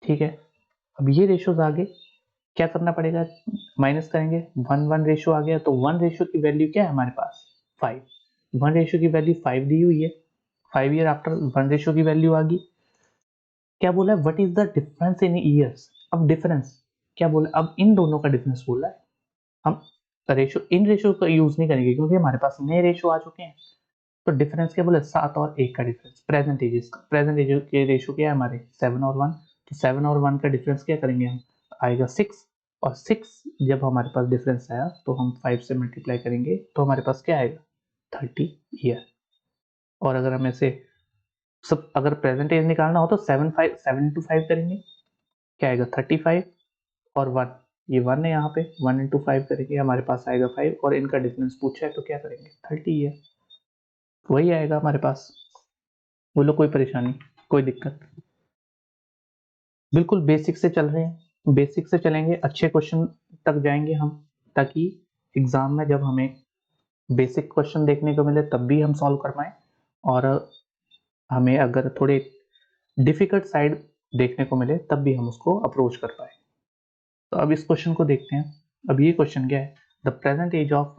ठीक है, अब ये रेशियोज आगे क्या करना पड़ेगा, माइनस करेंगे, 1 1 रेशियो आ गया, तो 1 रेशियो की वैल्यू क्या है हमारे पास 5। 1 रेशियो की वैल्यू 5 दी हुई है, 5 ईयर आफ्टर 1 रेशियो की वैल्यू आ गई। क्या बोला है, what is the difference in years. अब डिफरेंस क्या बोला, अब इन दोनों का डिफरेंस बोला है। हम रेशियो, इन रेशियो का यूज नहीं करेंगे क्योंकि हमारे पास नए रेशियो आ चुके हैं। तो डिफरेंस क्या बोले, 7 और 1 का डिफरेंस। प्रेजेंट एजेस का, प्रेजेंट एज के रेशियो क्या है हमारे 7 और 1, तो 7 और 1 का डिफरेंस क्या करेंगे हम, आएगा 6। और 6 जब हमारे पास डिफरेंस आया तो हम 5 से मल्टीप्लाई करेंगे तो हमारे पास क्या आएगा 30 ईयर। और अगर हम ऐसे सब अगर प्रेजेंट एज निकालना हो तो 7 into 5 करेंगे, क्या आएगा 35 और 1, ये 1 है यहाँ पे, 1 into 5 करेंगे हमारे पास आएगा 5, और इनका डिफरेंस पूछा है तो क्या करेंगे 30 ईयर, वही आएगा हमारे पास। बोलो कोई परेशानी, कोई दिक्कत। बिल्कुल बेसिक से चल रहे हैं, बेसिक से चलेंगे, अच्छे क्वेश्चन तक जाएंगे हम, ताकि एग्जाम में जब हमें बेसिक क्वेश्चन देखने को मिले तब भी हम सॉल्व कर पाए, और हमें अगर थोड़े डिफिकल्ट साइड देखने को मिले तब भी हम उसको अप्रोच कर पाए। तो अब इस क्वेश्चन को देखते हैं। अब ये क्वेश्चन क्या है, the present age of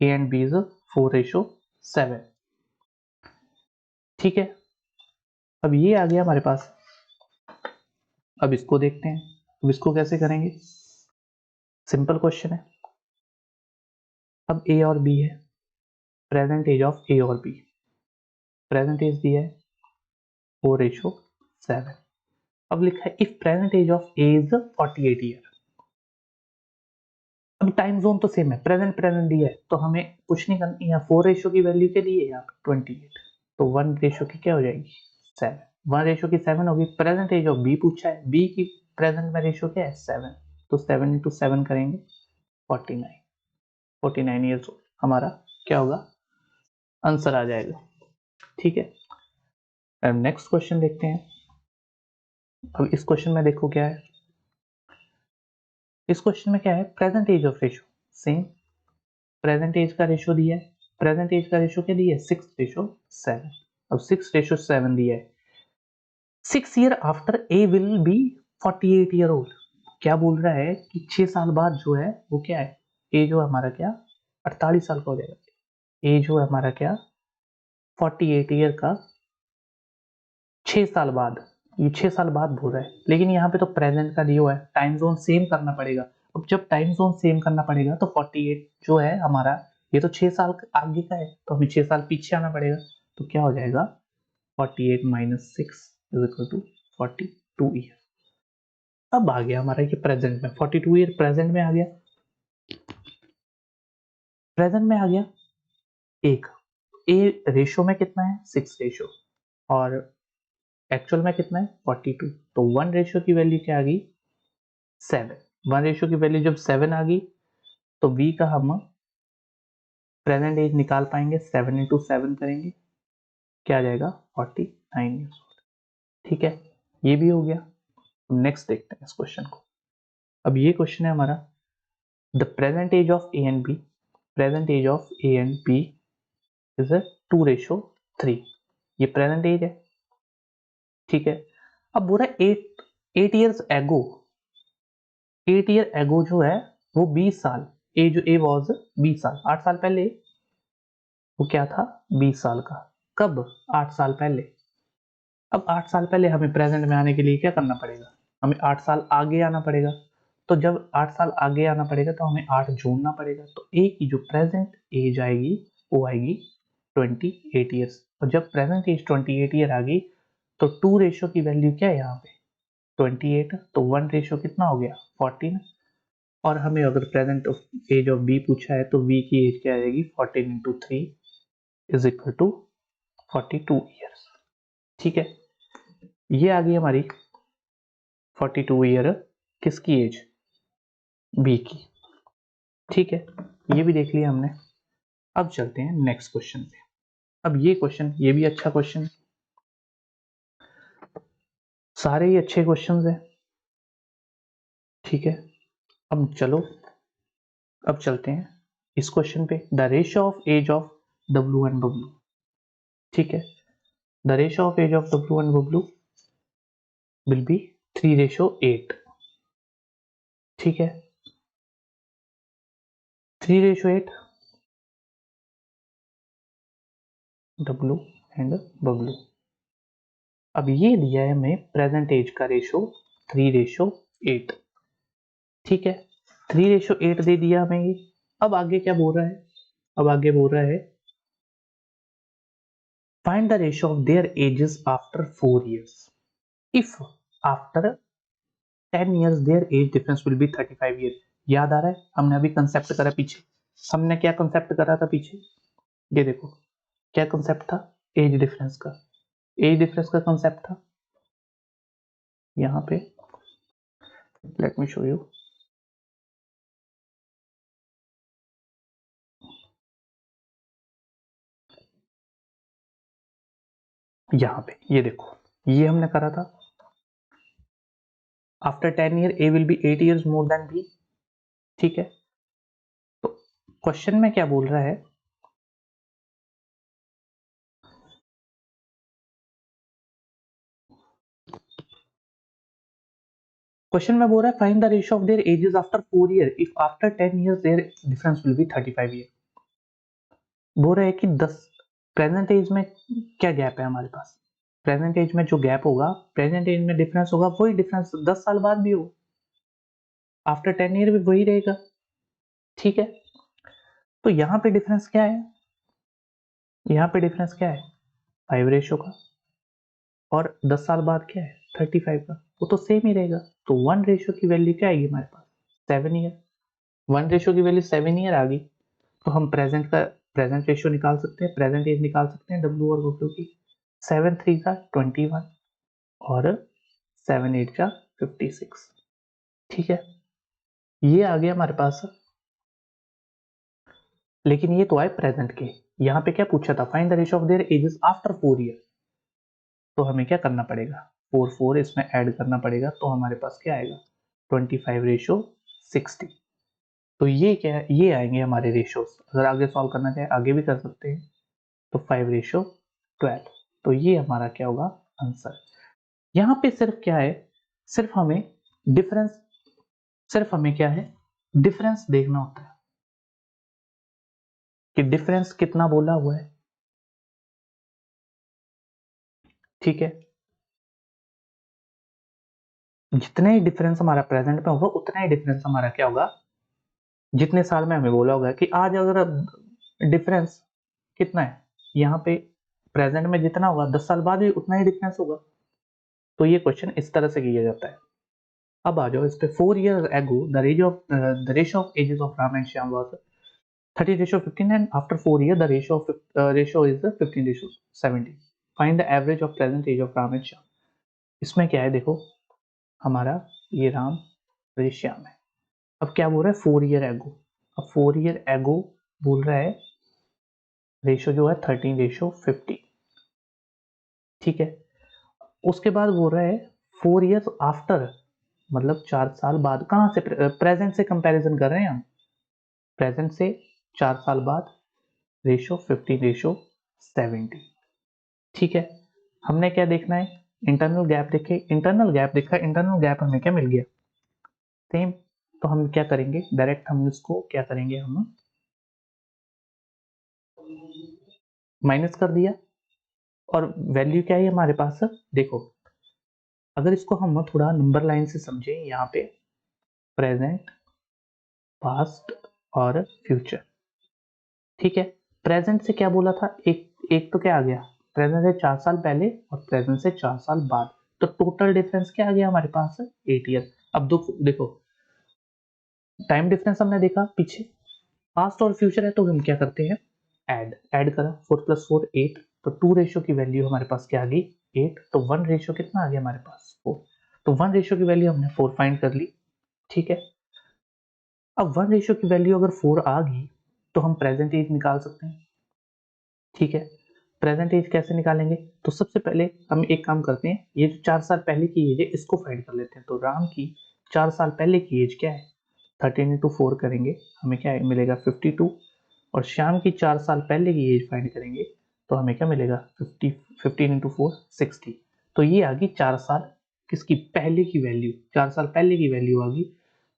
A and B is 4:7। ठीक है, अब ये आ गया हमारे पास। अब इसको देखते हैं, अब इसको कैसे करेंगे, सिंपल क्वेश्चन है। अब ए और बी है, प्रेजेंट एज ऑफ ए और बी, प्रेजेंट एज दिया है 4:7। अब लिखा है if present age of A is 48 year. अब टाइम जोन तो सेम है, प्रेजेंट प्रेजेंट दिया है तो हमें कुछ नहीं करना, यहाँ 4 की वैल्यू क्या दी है यहाँ पे 28, तो 1 की क्या हो जाएगी 7, 1 की 7 होगी। प्रेजेंट एज ऑफ बी पूछा है, बी की प्रेजेंट में रेशियो क्या है 7, तो 7 into 7 करेंगे 49, 49 ईयर्स ओल्ड हमारा क्या होगा आंसर आ जाएगा। ठीक है, अब नेक्स्ट क्वेश्चन देखते हैं। अब इस क्वेश्चन में देखो क्या है, इस क्वेश्चन में क्या है, present age of ratio same, present age का रेशियो दिया है, प्रेजेंट एज का रेशियो क्या दिया है 6:7। अब 6:7 दिया है, 6 year after a will B 48 year old. क्या बोल रहा है कि 6 साल बाद जो है वो क्या है, ए जो हमारा क्या 48 साल का हो जाएगा। ए जो है हमारा क्या 48 ईयर का 6 साल बाद, ये 6 साल बाद बोल रहा है, लेकिन यहाँ पे तो प्रेजेंट का दिया हुआ है, टाइम जोन सेम करना पड़ेगा। अब जब टाइम जोन सेम करना पड़ेगा तो 48 जो है हमारा, ये तो 6 साल आगे का है तो हमें 6 साल पीछे आना पड़ेगा, तो क्या हो जाएगा 48 - 6 = 42 ईयर। अब आ गया हमारा ये प्रेजेंट में, 42 ईयर प्रेजेंट में आ गया, प्रेजेंट में आ गया एक, ए रेशो में कितना है 6 रेशो, और एक्चुअल में कितना है 42, तो 1 रेशियो की वैल्यू क्या आ गई 7। 1 रेशियो की वैल्यू जब 7 आ गई तो v का हम प्रेजेंट एज निकाल पाएंगे, 7 into 7 करेंगे, क्या आ जाएगा 49 ईयर्स ओल्ड। ठीक है, ये भी हो गया। नेक्स्ट देखते हैं इस क्वेश्चन को। अब ये क्वेश्चन है हमारा, the present age of A and B, present age of A and B is 2:3। ये प्रेजेंट एज है। ठीक है, अब बोल रहा है 8 ईयर्स एगो, 8 ईयर एगो जो है वो 20 साल, ए जो ए वॉज 20 साल, 8 साल पहले वो क्या था 20 साल का। कब 8 साल पहले। अब 8 साल पहले हमें प्रेजेंट में आने के लिए क्या करना पड़ेगा, हमें 8 साल आगे आना पड़ेगा। तो जब 8 साल आगे आना पड़ेगा तो हमें 8 जोड़ना पड़ेगा, तो ए की जो प्रेजेंट एज आएगी वो आएगी 28 ईयर्स। और जब प्रेजेंट एज 28 ईयर आ गई तो 2 रेशियो की वैल्यू क्या है यहाँ पे 28, तो 1 रेशो कितना हो गया 14। और हमें अगर प्रेजेंट एज ऑफ बी पूछा है तो बी की एज क्या आएगी 14 into 3 is equal to 42 years. ठीक है, ये आ गई हमारी 42 ईयर किसकी एज, बी की। ठीक है, ये भी देख लिया हमने। अब चलते हैं नेक्स्ट क्वेश्चन पे। अब ये क्वेश्चन, ये भी अच्छा क्वेश्चन, सारे ही अच्छे क्वेश्चंस हैं। ठीक है, अब चलो, अब चलते हैं इस क्वेश्चन पे। The ratio of age of Dablu and Bablu. ठीक है, the ratio of age of Dablu and Bablu will be 3:8। ठीक है, 3:8 डब्लू एंड बबलू। अब ये दिया है हमें प्रेजेंट एज का रेशो 3:8। ठीक है, 3:8 दे दिया हमें ये। अब आगे क्या बोल रहा है, अब आगे बोल रहा है find the ratio of their ages after 4 years if after 10 years their age difference will be 35 years। याद आ रहा है, हमने अभी कंसेप्ट करा पीछे, हमने क्या कंसेप्ट करा था पीछे, ये देखो क्या कंसेप्ट था एज डिफरेंस का। एज डिफरेंस का कंसेप्ट था यहाँ पे, लेट मी शो यू। यहाँ पे ये देखो, ये हमने करा था after 10 year A will be 8 years more than B. ठीक है, तो क्वेश्चन में क्या बोल रहा है, क्वेश्चन में बोल रहा है find the ratio of their ages after 4 year if after 10 years their difference will be 35 year। बोल रहा है कि 10 प्रेजेंट एज में क्या गैप है हमारे पास, प्रेजेंट एज में जो गैप होगा, प्रेजेंट एज में डिफरेंस होगा, वही डिफरेंस 10 साल बाद भी हो, आफ्टर 10 ईयर भी वही रहेगा। ठीक है, तो यहाँ पे डिफरेंस क्या है, यहाँ पे डिफरेंस क्या है 5 रेशो का, और 10 साल बाद क्या है 35 का, वो तो सेम ही रहेगा। तो 1 रेशो की वैल्यू क्या आएगी हमारे पास 7 ईयर। 1 रेशो की वैल्यू 7 ईयर आ गई, तो हम प्रेजेंट रेशो निकाल सकते हैं, प्रेजेंट एज निकाल सकते हैं डब्ल्यू और बब्ल्यू की। 7 3 का 21 और 7 8 का 56। ठीक है, ये आ गया हमारे पास। लेकिन ये तो आए प्रेजेंट के, यहाँ पे क्या पूछा था find the ratio of their ages after 4 year. तो हमें क्या करना पड़ेगा 4 इसमें ऐड करना पड़ेगा, तो हमारे पास क्या आएगा 25:60। तो ये क्या है, ये आएंगे हमारे रेशियोज। अगर आगे सॉल्व करना चाहे आगे भी कर सकते हैं, तो 5:12। तो ये हमारा क्या होगा आंसर। यहाँ पे सिर्फ क्या है, सिर्फ हमें डिफरेंस, सिर्फ हमें क्या है डिफरेंस देखना होता है कि डिफरेंस कितना बोला हुआ है। ठीक है, जितना ही डिफरेंस हमारा प्रेजेंट में होगा उतना ही डिफरेंस हमारा क्या होगा जितने साल में हमें बोला होगा कि आज अगर डिफरेंस कितना है यहाँ पे प्रेजेंट में जितना होगा 10 साल बाद भी उतना ही डिफरेंस होगा। तो ये क्वेश्चन इस तरह से किया जाता है। अब आ जाओ इस पे 4 years ago the ratio of ages of Ram and Shyam was 30:15 and after 4 years the ratio is 15:70। Find the average of present age of Ram and Shyam। इसमें क्या है देखो, हमारा ये राम और ये श्याम है। अब क्या बोल रहा है 4 year ago, अब 4 year ago बोल रहा है रेशो जो है 13:50। ठीक है, उसके बाद बोल रहा है 4 years आफ्टर, मतलब 4 साल बाद। कहाँ से प्रेजेंट से कंपैरिजन कर रहे हैं हम, प्रेजेंट से 4 साल बाद रेशो 15:70। ठीक है, हमने क्या देखना है इंटरनल गैप देखे, इंटरनल गैप देखा, इंटरनल गैप हमें क्या मिल गया सेम। तो हम क्या करेंगे डायरेक्ट हम इसको क्या करेंगे, हम माइनस कर दिया, और वैल्यू क्या है हमारे पास देखो। अगर इसको हम थोड़ा नंबर लाइन से समझे, यहाँ पे प्रेजेंट पास्ट और फ्यूचर। ठीक है, प्रेजेंट से क्या बोला था, एक एक तो क्या आ गया प्रेजेंट से 4 साल पहले और प्रेजेंट से 4 साल बाद। तो टोटल डिफरेंस क्या आ गया हमारे पास? 8 ईयर। अब देखो टाइम डिफरेंस हमने देखा पीछे, पास्ट और फ्यूचर है तो हम क्या करते हैं, ऐड करा, 4 + 4 8, तो 2 रेशियो की वैल्यू हमारे पास क्या आ गई, 8, तो 1 रेशियो कितना आ गया हमारे पास, 4, तो 1 रेशियो की वैल्यू हमने 4 फाइंड कर ली। ठीक है, अब 1 रेशियो की वैल्यू अगर 4 आ गई तो हम प्रेजेंट एज निकाल सकते हैं। ठीक है, प्रेजेंट एज कैसे निकालेंगे, तो सबसे पहले हम एक काम करते हैं, ये जो 4 साल पहले की एज है इसको फाइंड कर लेते हैं। तो राम की 4 साल पहले की एज क्या है, 13 × 4 करेंगे, हमें क्या मिलेगा 52, और श्याम की 4 साल पहले की एज फाइंड करेंगे तो हमें क्या मिलेगा 15 × 4 60। तो ये आ गई 4 साल किसकी, पहले की वैल्यू, 4 साल पहले की वैल्यू आ गई।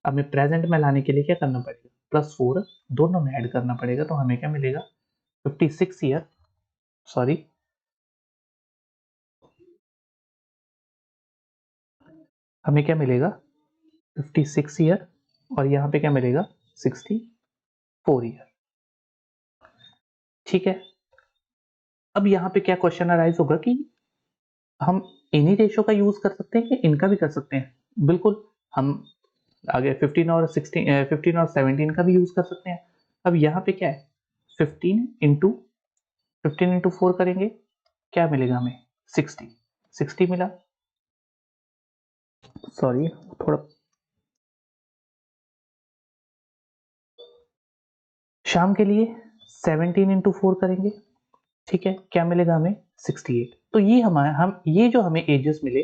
हमें प्रेजेंट में लाने के लिए क्या करना पड़ेगा, +4 दोनों में ऐड करना पड़ेगा, तो हमें क्या मिलेगा 56 ईयर, सॉरी हमें क्या मिलेगा 56 ईयर, और यहाँ पे क्या मिलेगा 64 ईयर। ठीक है, अब यहाँ पे क्या क्वेश्चन अराइज होगा कि हम इन्हीं रेशो का यूज कर सकते हैं कि इनका भी कर सकते हैं, बिल्कुल हम आगे 15 और 16 15 और 17 का भी यूज कर सकते हैं। अब यहाँ पे क्या है 15 × 4 करेंगे, क्या मिलेगा हमें 60 मिला, सॉरी थोड़ा, शाम के लिए 17 × 4 करेंगे, ठीक है, क्या मिलेगा हमें 68। तो ये हम ये जो हमें एजेस मिले,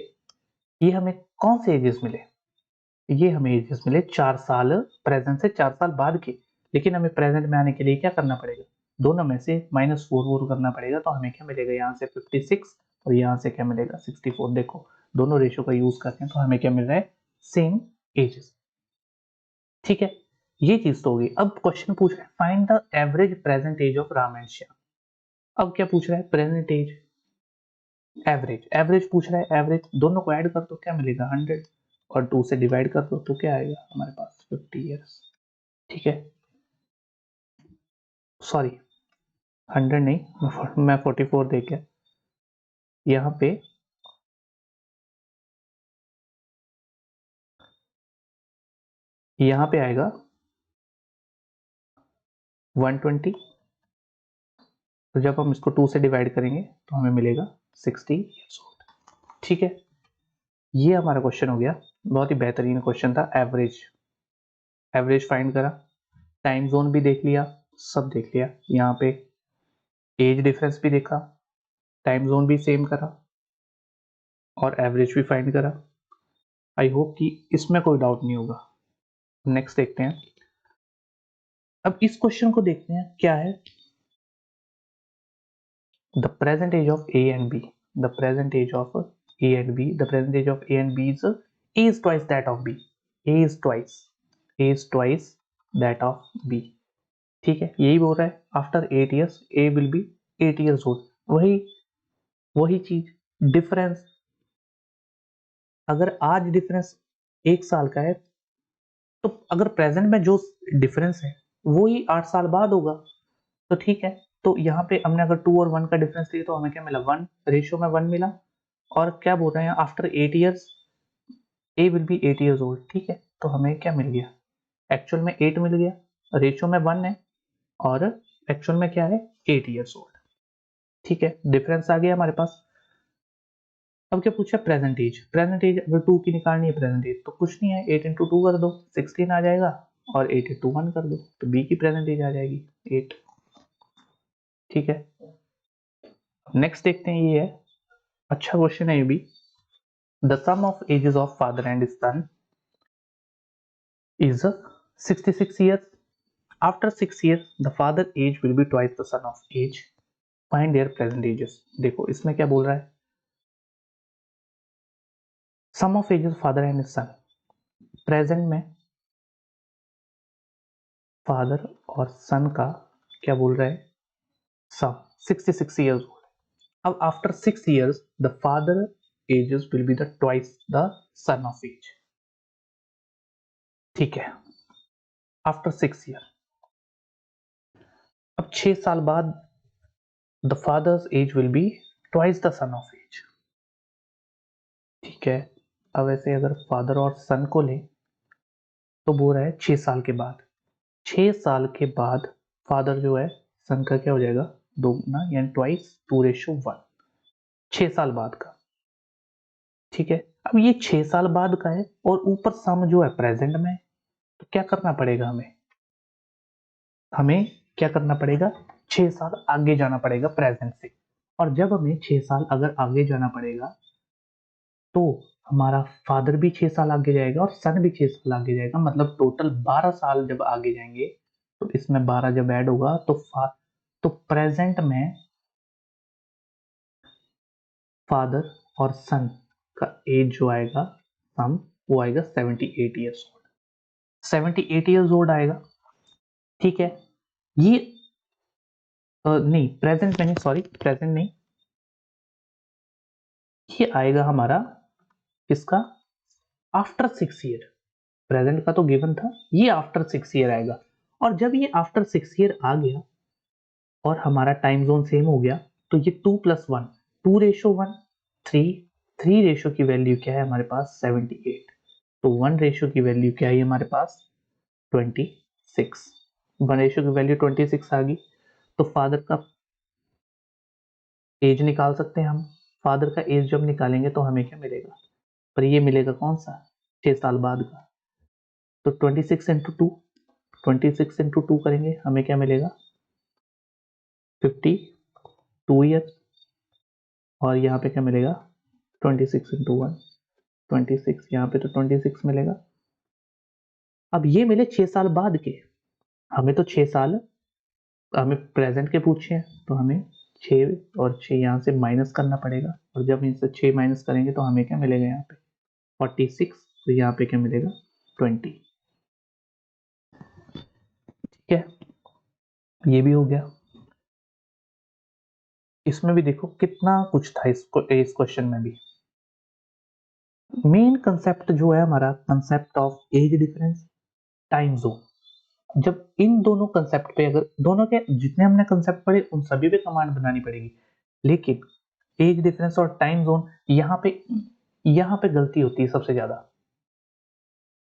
ये हमें कौन से एजेस मिले, ये हमें एजेस मिले 4 साल प्रेजेंट से 4 साल बाद के, लेकिन हमें प्रेजेंट में आने के लिए क्या करना पड़ेगा, दोनों में से -4 करना पड़ेगा, तो हमें क्या मिलेगा यहाँ से 56 और यहाँ से क्या मिलेगा 64। देखो दोनों रेशो का यूज करते हैं तो हमें क्या मिल रहा है, सेम एजेस। ठीक है, ये चीज तो होगी। अब क्वेश्चन पूछ रहा है find the average present age of Ram and Shyam. अब क्या पूछ रहा है, प्रेजेंट एज, एवरेज पूछ रहा है, एवरेज दोनों को ऐड कर दो क्या मिलेगा 100, और 2 से डिवाइड कर दो तो क्या आएगा हमारे पास 50 ईयर्स। ठीक है, सॉरी 100 नहीं, मैं 44 दे के यहाँ पे आएगा 120, तो जब हम इसको 2 से डिवाइड करेंगे तो हमें मिलेगा 60 ईयर्स ओल्ड। ठीक है, ये हमारा क्वेश्चन हो गया, बहुत ही बेहतरीन क्वेश्चन था। एवरेज फाइंड करा, टाइम जोन भी देख लिया, सब देख लिया, यहाँ पे एज डिफरेंस भी देखा, टाइम जोन भी सेम करा, और एवरेज भी फाइंड करा। आई होप कि इसमें कोई डाउट नहीं होगा। नेक्स्ट देखते हैं, अब इस क्वेश्चन को देखते हैं क्या है, the present age of A and B, the present age of A and B, the present age of A and B is twice that of b, a is twice that of b। ठीक है, यही बोल रहा है after 8 years a will be 8 years old। वही वही चीज, difference, अगर आज डिफरेंस 1 साल का है तो अगर प्रेजेंट में जो डिफरेंस है वो ही 8 साल बाद होगा, तो ठीक है। तो यहाँ पे हमने अगर 2 और 1 का डिफरेंस लिया तो हमें क्या मिला 1, रेशियो में 1 मिला, और क्या बोल रहे हैं after 8 years A will be 8 years old. ठीक है, तो हमें क्या मिल गया, एक्चुअल में 8 मिल गया, रेशियो में 1 है, और एक्चुअल में क्या है 8 ईयर्स ओल्ड। ठीक है, डिफरेंस आ गया हमारे पास। अब क्या पूछा, प्रेजेंट एज, अगर 2 की निकालनी है प्रेजेंट एज तो कुछ नहीं है, 8 × 2 कर दो 16 आ जाएगा, और 8 × 1 कर दो तो बी की प्रेजेंट एज आ जाएगी 8। ठीक है, नेक्स्ट देखते हैं, ये है अच्छा क्वेश्चन है ये भी, the sum of ages of father and son is 66 years. After 6 years, the father age will be twice the son of age. Find their present ages. देखो इसमें क्या बोल रहा है, sum of ages father and son, present में father और son का क्या बोल रहा है, सम 66 years old। अब after 6 years the father ages will be the twice the son of age। ठीक है, आफ्टर 6 year, अब 6 साल बाद the father's age will be twice the son of age। ठीक है। अब ऐसे अगर फादर और सन को ले तो बोल रहा है 6 साल के बाद। 6 साल के बाद फादर जो है सन का क्या हो जाएगा, दोगुना यानी ट्वाइस 2:1, 6 साल बाद का। ठीक है। अब ये 6 साल बाद का है और ऊपर सम जो है प्रेजेंट में है, तो क्या करना पड़ेगा हमें, हमें क्या करना पड़ेगा, 6 साल आगे जाना पड़ेगा प्रेजेंट से। और जब हमें 6 साल अगर आगे जाना पड़ेगा तो हमारा फादर भी 6 साल आगे जाएगा और सन भी 6 साल आगे जाएगा, मतलब टोटल 12 साल जब आगे जाएंगे तो इसमें 12 जब ऐड होगा तो प्रेजेंट में फादर और सन का एज जो आएगा सम, वो आएगा 78 ईयर्स ओल्ड। 78 ईयर्स ओल्ड आएगा। ठीक है। ये नहीं प्रेजेंट में नहीं, सॉरी प्रेजेंट नहीं, ये आएगा हमारा किसका, आफ्टर 6 ईयर। प्रेजेंट का तो गिवन था, ये आफ्टर 6 ईयर आएगा। और जब ये आफ्टर 6 ईयर आ गया और हमारा टाइम जोन सेम हो गया तो ये 2+1, 2:1, 3 रेशो की वैल्यू क्या है हमारे पास, 78। तो 1 रेशो की वैल्यू क्या है हमारे पास, 26। 1 रेशो की वैल्यू 26 आ गई। तो फादर का एज निकाल सकते हैं हम। फादर का एज जब निकालेंगे तो हमें क्या मिलेगा, पर ये मिलेगा कौन सा, 6 साल बाद का। तो 26 इंटू टू करेंगे हमें क्या मिलेगा, 52 ईयर। और यहाँ पे क्या मिलेगा, 26 इंटू 1, 26, यहाँ पे तो 26 मिलेगा। अब ये मिले 6 साल बाद के, हमें तो 6 साल, हमें प्रेजेंट के पूछे हैं तो हमें 6 और 6 यहाँ से माइनस करना पड़ेगा। और जब इनसे 6 माइनस करेंगे तो हमें क्या मिलेगा यहाँ पे 46, तो यहाँ पे क्या मिलेगा 20। ठीक है, ये भी हो गया। इसमें भी देखो कितना कुछ था इस क्वेश्चन में भी। मेन कंसेप्ट जो है हमारा, concept of age difference, time zone. जब इन दोनों कंसेप्ट पे, अगर दोनों के जितने हमने कंसेप्ट पढ़े उन सभी पे कमांड बनानी पड़ेगी, लेकिन एज डिफरेंस और टाइम जोन यहाँ पे गलती होती है सबसे ज्यादा।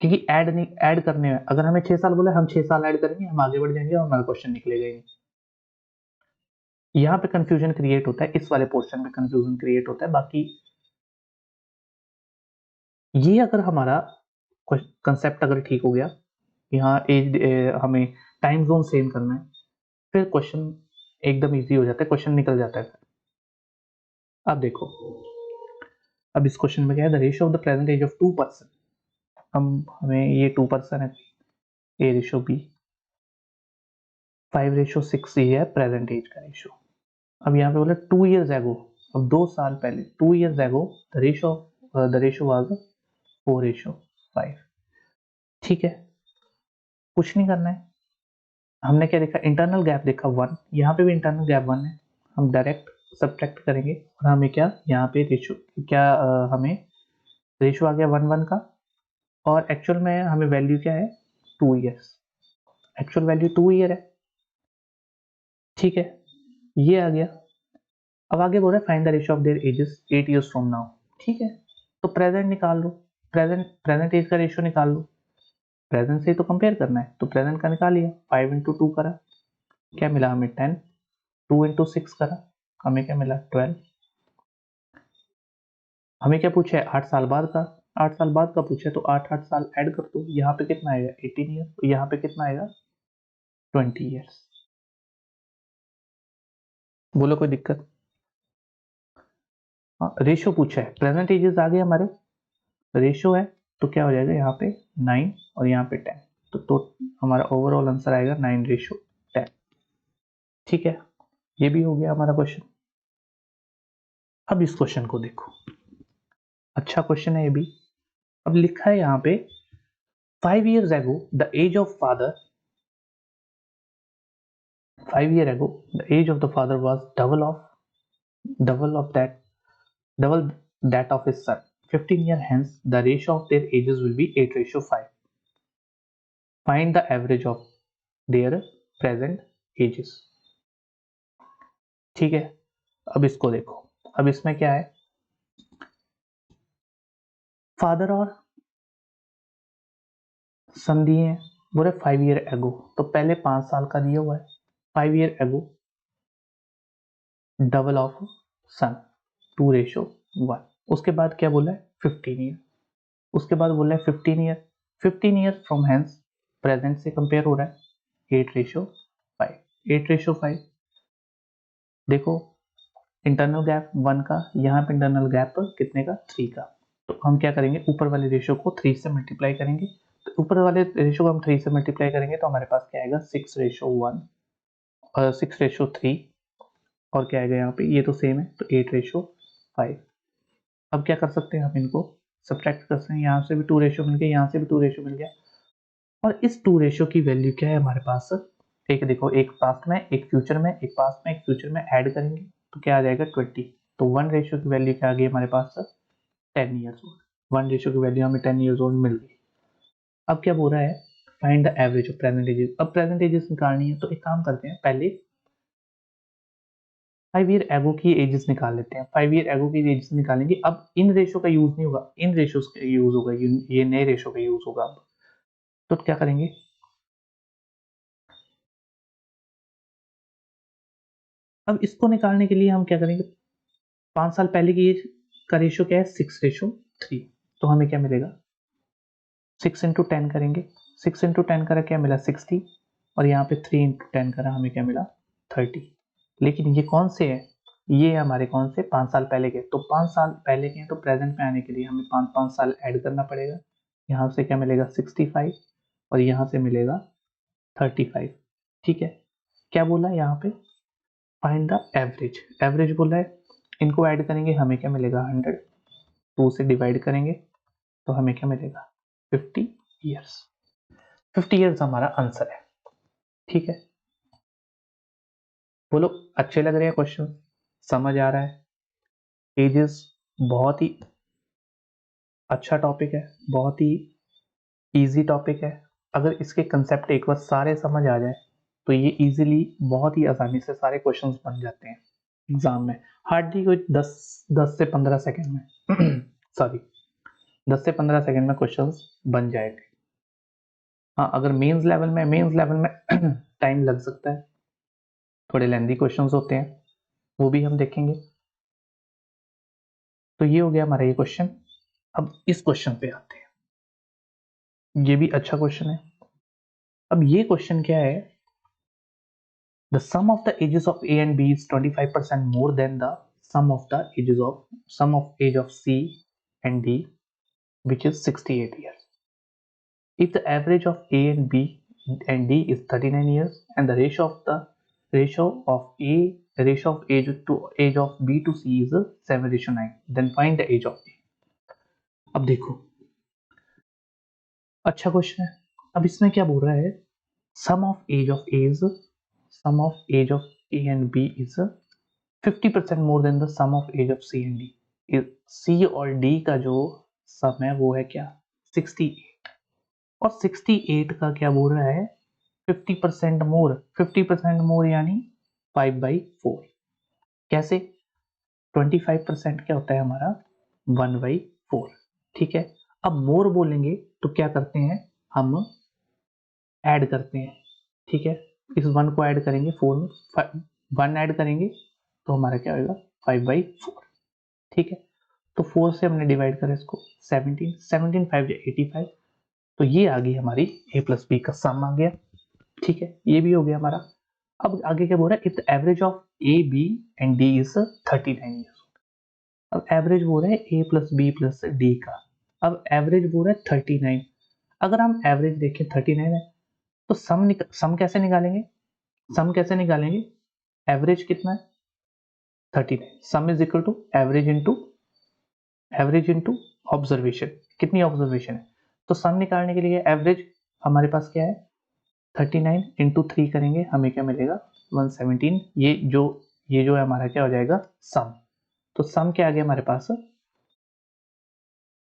क्योंकि ऐड करने में अगर हमें 6 साल बोला, हम 6 साल ऐड करेंगे, हम आगे बढ़ जाएंगे और हमारा क्वेश्चन निकलेगा ही नहीं। यहाँ पे कंफ्यूजन क्रिएट होता है, इस वाले पोर्शन में कंफ्यूजन क्रिएट होता है। बाकी ये अगर हमारा कंसेप्ट अगर ठीक हो गया, यहाँ एज हमें टाइम जोन सेम करना है, फिर क्वेश्चन एकदम इजी हो जाता है, क्वेश्चन निकल जाता है। अब देखो, अब इस क्वेश्चन में क्या है, the ratio of the present age of 2 person. हमें ये 2 पर्सन है, ए रेशियो बी, 5:6 ये है प्रेजेंट एज का रेशियो। अब यहाँ पे बोला 2 ईयर्स एगो, अब 2 साल पहले, 2 years ago the ratio was 4:5। ठीक है, कुछ नहीं करना है। हमने क्या देखा, इंटरनल गैप देखा 1, यहाँ पे भी इंटरनल गैप 1 है। हम डायरेक्ट सब्ट्रैक्ट करेंगे और हमें क्या, यहाँ पे रेशियो क्या, हमें रेशियो आ गया 1:1 का। और एक्चुअल में हमें वैल्यू क्या है, 2 ईयर्स, एक्चुअल वैल्यू 2 ईयर है। ठीक है, ये आ गया। अब आगे बोल रहा है find the ratio of their edges 8 years from now. ठीक है, तो प्रेजेंट निकाल लो, प्रेजेंट एज का रेशियो निकाल लो। प्रेजेंट से तो कंपेयर करना है, तो प्रेजेंट का निकाल लिया, 5:2 करा, क्या मिला हमें 10, 2:6 करा, हमें क्या मिला 12। हमें क्या पूछा है, 8 साल बाद का, 8 साल बाद का पूछा है तो 8 साल ऐड कर दो, यहाँ पे कितना आएगा 18 ईयर, यहाँ पे कितना आएगा 20 ईयर्स। बोलो कोई दिक्कत। हाँ, रेशियो पूछा है, प्रेजेंट एजेस आ गए हमारे, रेशियो है तो क्या हो जाएगा यहाँ पे 9 और यहाँ पे 10, तो हमारा ओवरऑल आंसर आएगा 9:10। ठीक है, ये भी हो गया हमारा क्वेश्चन। अब इस क्वेश्चन को देखो, अच्छा क्वेश्चन है ये भी। अब लिखा है यहाँ पे 5 years ago the age of father 5 year ago the age of the father was double that of his son. 15 year hence the ratio of their ages will be 8:5. Find the average of their present ages. ठीक है, अब इसको देखो। अब इसमें क्या है, father और सन दिए हैं, बोले 5 ईयर एगो, तो पहले 5 साल का दिया हुआ है, 5 ईयर एगो डबल ऑफ सन 2:1। उसके बाद क्या बोला है 15 ईयर, उसके बाद बोला है 15 year, 15 year from hence present से कंपेयर हो रहा है 8:5, 8:5। देखो इंटरनल गैप 1 का, यहाँ पे इंटरनल गैप कितने का 3 का, तो हम क्या करेंगे ऊपर वाले रेशियो को 3 से मल्टीप्लाई करेंगे, तो ऊपर वाले रेशियो को हम 3 से मल्टीप्लाई करेंगे तो हमारे पास क्या आएगा 6:1 और 6:3, और क्या आएगा यहाँ पे ये तो सेम है तो 8:5। अब क्या कर सकते हैं हम इनको सब्ट्रैक्ट कर सकते हैं, यहाँ से भी 2 रेशियो मिल गया, यहाँ से भी 2 रेशियो मिल गया, और इस 2 रेशियो की वैल्यू क्या है हमारे पास, एक देखो एक पास्ट में एक फ्यूचर में, एक पास्ट में एक फ्यूचर में ऐड करेंगे तो क्या आ जाएगा 20, तो 1 रेशियो की वैल्यू क्या आ गई हमारे पास 10 ईयर्स ओल्ड, 1 रेशियो की वैल्यू हमें 10 ईयर्स ओल्ड मिल गई। अब क्या बोल रहा है find the average of present ages, अब प्रेजेंट एजेस निकालनी है तो एक काम करते हैं पहले 5 ईयर एगो की एजेस निकाल लेते हैं, 5 ईयर एगो की एजेस निकालेंगे, अब इन रेशियो का यूज नहीं होगा, इन रेशियोज का यूज होगा, ये नए रेशियो का यूज होगा। अब तो क्या करेंगे, अब इसको निकालने के लिए हम क्या करेंगे 5 साल पहले की एज का रेशियो क्या है 6:3, तो हमें क्या मिलेगा 6 इंटू 10 करेंगे, 6 इंटू 10 करा क्या मिला 60, और यहाँ पे 3 इंटू 10 करा हमें क्या मिला 30। लेकिन ये कौन से है, ये हमारे कौन से 5 साल पहले के, तो 5 साल पहले के हैं तो प्रेजेंट में आने के लिए हमें 5 साल ऐड करना पड़ेगा, यहाँ से क्या मिलेगा 65 और यहाँ से मिलेगा 35। ठीक है, क्या बोला है यहाँ पे फाइंड द एवरेज, एवरेज बोला है, इनको ऐड करेंगे हमें क्या मिलेगा 100, 2 से डिवाइड करेंगे तो हमें क्या मिलेगा 50 ईयर्स, 50 ईयर्स हमारा आंसर है। ठीक है, बोलो अच्छे लग रहे हैं क्वेश्चन, समझ आ रहा है, एजेस बहुत ही अच्छा टॉपिक है, बहुत ही इजी टॉपिक है, अगर इसके कंसेप्ट एक बार सारे समझ आ जाए तो ये इजीली बहुत ही आसानी से सारे क्वेश्चंस बन जाते हैं एग्जाम में, हार्डली कोई 10 से 15 सेकंड में सॉरी 10 से 15 सेकंड में क्वेश्चंस बन जाएंगे। हाँ अगर मेंस लेवल में टाइम लग सकता है, थोड़े लेंदी क्वेश्चंस होते हैं, वो भी हम देखेंगे। तो ये हो गया हमारा ये क्वेश्चन। अब इस क्वेश्चन पे आते हैं, ये भी अच्छा क्वेश्चन है। अब ये क्वेश्चन क्या है, the sum of the ages of A and B is 25% more than the sum of the age of C and D which is 68 years. If the average of A and B and D is 39 years and the ratio of age of B to C is 7:9, then find the age of A. अब देखो अच्छा question है। अब इसमें क्या बोल रहा है sum of age of A and B is 50% more than the sum of age of C and D। C और D का जो सम है वो है क्या 68, और 68 का क्या बोल रहा है 50% मोर, 50% मोर यानी 5/4। कैसे 25% क्या होता है हमारा 1/4। ठीक है, अब मोर बोलेंगे तो क्या करते हैं हम ऐड करते हैं। ठीक है, इस 1 को ऐड करेंगे 4 में, 1 ऐड करेंगे तो हमारा क्या होगा 5/4। ठीक है, तो 4 से हमने डिवाइड करा इसको 17, 17 5 85, तो ये आ गई हमारी a प्लस बी का सम आ गया। ठीक है, ये भी हो गया हमारा। अब आगे क्या बोल रहा है if the average of A B and D is 39 years. अब एवरेज बोल रहा है A plus B plus D का, अब एवरेज बोल रहा है 39। अगर हम एवरेज देखें 39 है तो सम कैसे निकालेंगे, सम कैसे निकालेंगे, एवरेज कितना है 39, sum is equal to average into observation, कितनी ऑब्जर्वेशन है, तो सम निकालने के लिए एवरेज हमारे पास क्या है 39 इंटू 3 करेंगे हमें क्या मिलेगा 117। ये जो है हमारा क्या हो जाएगा सम, तो सम क्या आ गया हमारे पास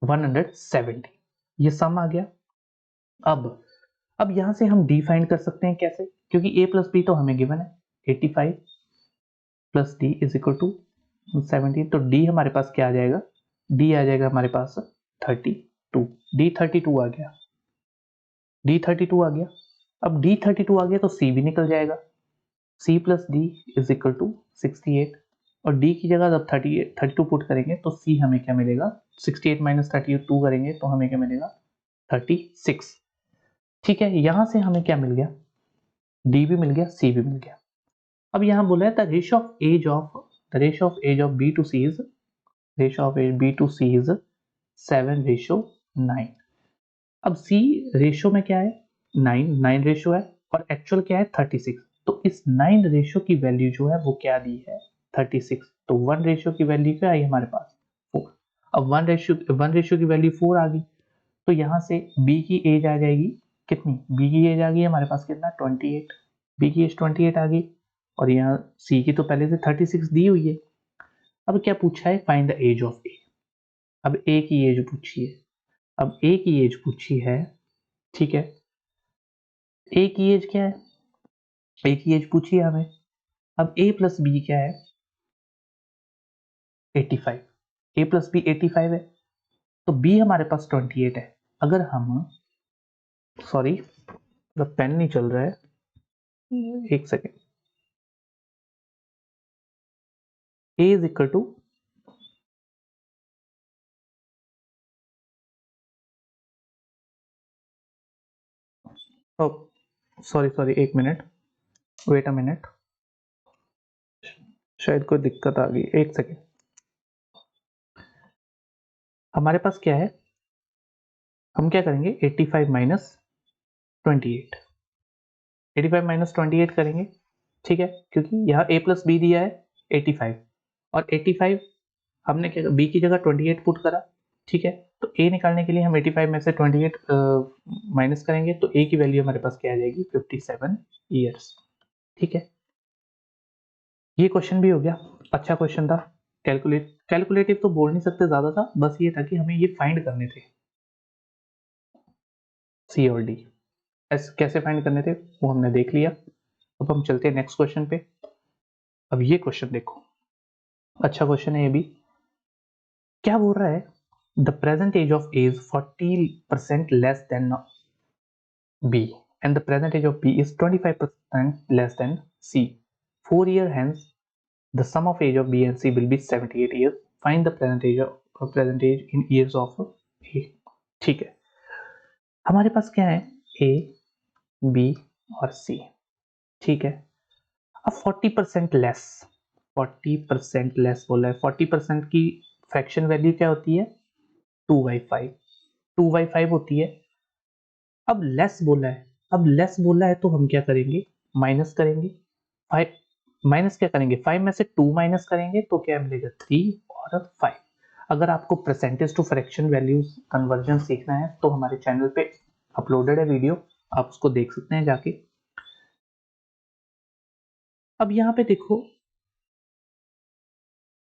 170, ये सम आ गया। अब यहां से हम डी फाइंड कर सकते हैं कैसे, क्योंकि a प्लस बी तो हमें गिवन है 85 plus D is equal to 17, तो डी हमारे पास क्या आ जाएगा, डी आ जाएगा हमारे पास 32, D32 आ गया, D32 आ गया। अब D32 आ गया तो C भी निकल जाएगा, C plus D is equal to 68, और D की जगह जब 32 पुट करेंगे तो C हमें क्या मिलेगा, 68 माइनस 32 करेंगे तो हमें क्या मिलेगा, 36। ठीक है, यहां से हमें क्या मिल गया, D भी मिल गया, C भी मिल गया। अब यहाँ बोला है the ratio of age of B to C is, ratio of age B to C is 7:9। अब C रेशियो में क्या है, 9 रेशियो है, और एक्चुअल क्या है 36। तो इस 9 रेशियो की वैल्यू जो है वो क्या दी है, 36। तो 1 रेशियो की वैल्यू क्या आई हमारे पास, 4। अब 1 रेशियो की वैल्यू 4 आ गई, तो यहाँ से B की एज आ जाएगी कितनी, B की एज आ गई हमारे पास कितना, 28। B की एज 28 आ गई, और यहाँ C की तो पहले से 36 दी हुई है। अब क्या पूछा है, find the age of A। अब A की एज पूछी है, अब A की एज पूछी है, ठीक है। A की एज क्या है, A की एज पूछी है हमें। अब A प्लस बी क्या है, 85। A प्लस बी 85 है, तो B हमारे पास 28 है। अगर हम, सॉरी पेन नहीं चल रहा है, एक second. A is equal to, sorry एक मिनट, वेट अ मिनट, शायद कोई दिक्कत आ गई, एक सेकेंड। हमारे पास क्या है, हम क्या करेंगे, 85 माइनस 28, 85 माइनस 28 करेंगे, ठीक है, क्योंकि यहाँ A प्लस बी दिया है 85, और 85 हमने क्या, B की जगह 28 पुट करा, ठीक है। तो A निकालने के लिए हम 85 में से 28 माइनस करेंगे, तो A की वैल्यू हमारे पास क्या आ जाएगी, 57 ईयर्स। ठीक है, ये क्वेश्चन भी हो गया, अच्छा क्वेश्चन था। कैलकुलेटिव तो बोल नहीं सकते ज्यादा था, बस ये था कि हमें ये फाइंड करने थे, C और D कैसे फाइंड करने थे वो हमने देख लिया। अब हम चलते हैं नेक्स्ट क्वेश्चन पे। अब ये क्वेश्चन देखो, अच्छा क्वेश्चन है ये भी। क्या बोल रहा है, the present age of A is 40% less than B and the present age of B is 25% less than C. 4 years hence, the sum of age of B and C will be 78 years. Find the present age in years of A. ठीक है, हमारे पास क्या है, A, B और C, ठीक है। अब 40% less, 40% less बोला है, 40% की फ्रैक्शन वैल्यू क्या होती है, 2/5, 2/5 होती है। अब लेस बोला है, अब लेस बोला है तो हम क्या करेंगे, माइनस करेंगे। 5 माइनस क्या करेंगे, 5 में से 2 माइनस करेंगे तो क्या मिलेगा, 3 और 5। अगर आपको percentage to fraction values conversion सीखना है तो हमारे चैनल पे अपलोडेड है वीडियो, आप उसको देख सकते हैं जाके। अब यहाँ पे देखो,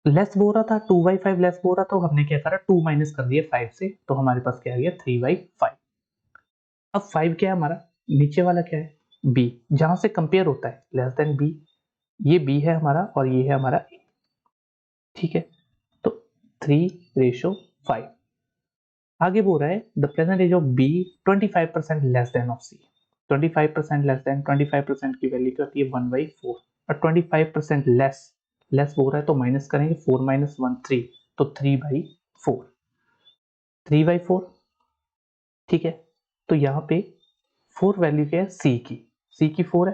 लेस बोल रहा था 2/5 लेस बोल रहा, तो हमने क्या करा, 2 माइनस कर दिया 5 से, तो हमारे पास क्या आ गया, 3/5। अब 5 क्या है हमारा, नीचे वाला क्या है, b, जहां से कंपेयर होता है लेस देन b, ये b है हमारा और ये है हमारा a, ठीक है। तो 3:5। आगे बोल रहा है the present age of b 25% less than of c। 25% less than, 25% की वैल्यू क्या होती है, 1/4, और 25% लेस, लेस बोल रहा है तो माइनस करेंगे, 4 माइनस 1 3, तो 3/4, 3/4, ठीक है। तो यहाँ पे 4 वैल्यू क्या है, C की 4 है,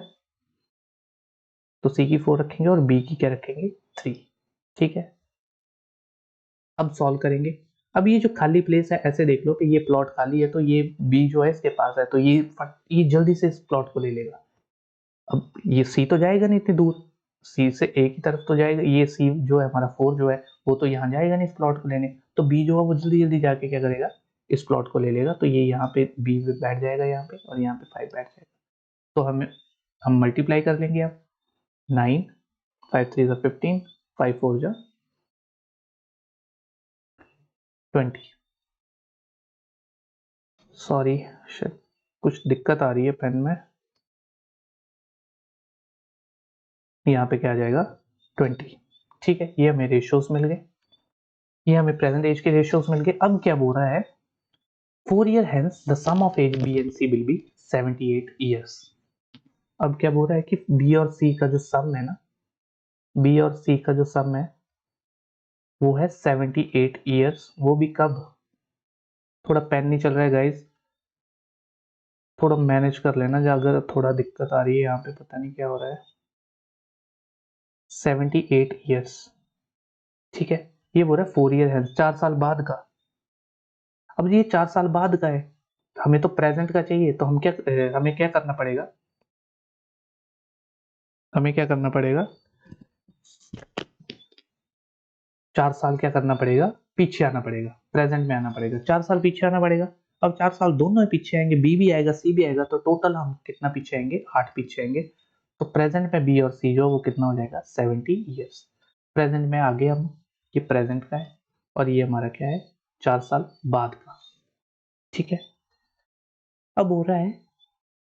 तो C की 4 रखेंगे और B की क्या रखेंगे, 3, ठीक है। अब सॉल्व करेंगे। अब ये जो खाली प्लेस है, ऐसे देख लो कि ये प्लॉट खाली है, तो ये B जो है इसके पास है, तो ये जल्दी से इस प्लॉट को ले लेगा। अब ये C तो जाएगा नहीं इतनी दूर, C से A की तरफ तो जाएगा, ये C जो है हमारा 4 जो है वो तो यहाँ जाएगा नहीं इस प्लॉट को लेने, तो B जो है वो जल्दी जल्दी जाके क्या करेगा, इस प्लॉट को ले लेगा। तो ये यहाँ पे B बैठ जाएगा यहाँ पे, और यहाँ पे 5 बैठ जाएगा। तो हम मल्टीप्लाई कर लेंगे अब, 9, 5 3 15, 5 4 20। सॉरी, कुछ दिक्कत आ रही है पेन में, यहाँ पे क्या आ जाएगा, 20, ठीक है। ये हमें रेशियोज मिल गए। ये हमें प्रेजेंट एज के रेशियोज मिल गए। अब क्या बोल रहा है, 4 year hence the sum of age B and C will be 78 years। अब क्या बोल रहा है कि B और C का जो सम है ना, B और C का जो सम है वो है 78 years। वो भी कब, थोड़ा पेन नहीं चल रहा है गाइस, थोड़ा मैनेज कर लेना, अगर थोड़ा दिक्कत आ रही है यहाँ पे, पता नहीं क्या हो रहा है। 78 years, ठीक है। ये बोल रहा है 4 year hence, 4 साल बाद का। अब ये 4 साल बाद का है, हमें तो प्रेजेंट का चाहिए, तो हमें क्या करना पड़ेगा, हमें क्या करना पड़ेगा, 4 साल क्या करना पड़ेगा, पीछे आना पड़ेगा, प्रेजेंट में आना पड़ेगा, 4 साल पीछे आना पड़ेगा। अब 4 साल दोनों ही पीछे आएंगे, बी भी आएगा सी भी आएगा, तो टोटल हम कितना पीछे आएंगे, 8 पीछे आएंगे। तो प्रेजेंट में बी और सी जो वो कितना हो जाएगा, 70 ईयर्स। प्रेजेंट में आगे हम, ये प्रेजेंट का है और ये हमारा क्या है, 4 साल बाद का, ठीक है। अब हो रहा है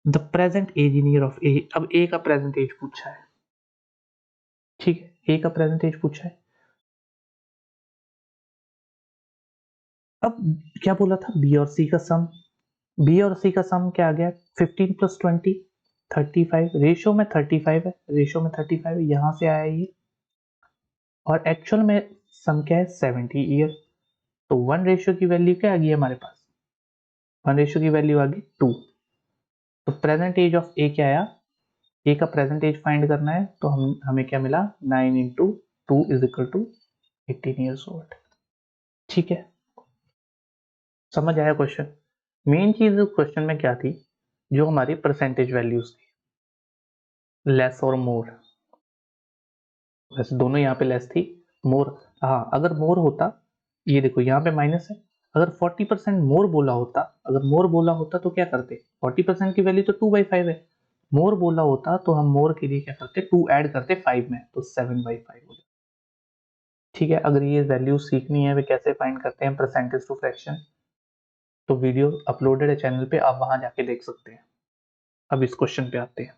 the present age in year of A. अब ए का प्रेजेंट एज पूछा है, ठीक है, ए का प्रेजेंट एज पूछा है। अब क्या बोला था, बी और सी का सम, बी और सी का सम क्या आ गया, 15 प्लस 20 35, रेशियो में 35 है, रेशियो में 35 है, यहां से आया ये। और एक्चुअल में सम क्या है, 70 ईयर। तो 1 रेशियो की वैल्यू क्या आ गई हमारे पास, 1 रेशियो की वैल्यू आ गई 2। तो प्रेजेंट एज ऑफ ए क्या आया, ए का प्रेजेंट एज फाइंड करना है, तो हमें क्या मिला, 9 into 2 is equal to 18 years old, ठीक है। समझ आया क्वेश्चन। मेन चीज क्वेश्चन में क्या थी, जो हमारी परसेंटेज वैल्यूज थी, लेस और मोर। वैसे दोनों यहाँ पे लेस थी, मोर, हाँ अगर मोर होता, ये देखो यहाँ पे माइनस है, अगर 40% मोर बोला होता, अगर मोर बोला होता तो क्या करते, 40% की वैल्यू तो 2/5 है, मोर बोला होता तो हम मोर के लिए क्या करते, 2 ऐड करते 5 में, तो 7/5 हो जाता, ठीक है। अगर ये वैल्यू सीखनी है वे कैसे फाइंड करते हैं परसेंटेज टू फ्रैक्शन, तो वीडियो अपलोडेड है चैनल पे, आप वहां जाके देख सकते हैं। अब इस क्वेश्चन पे आते हैं।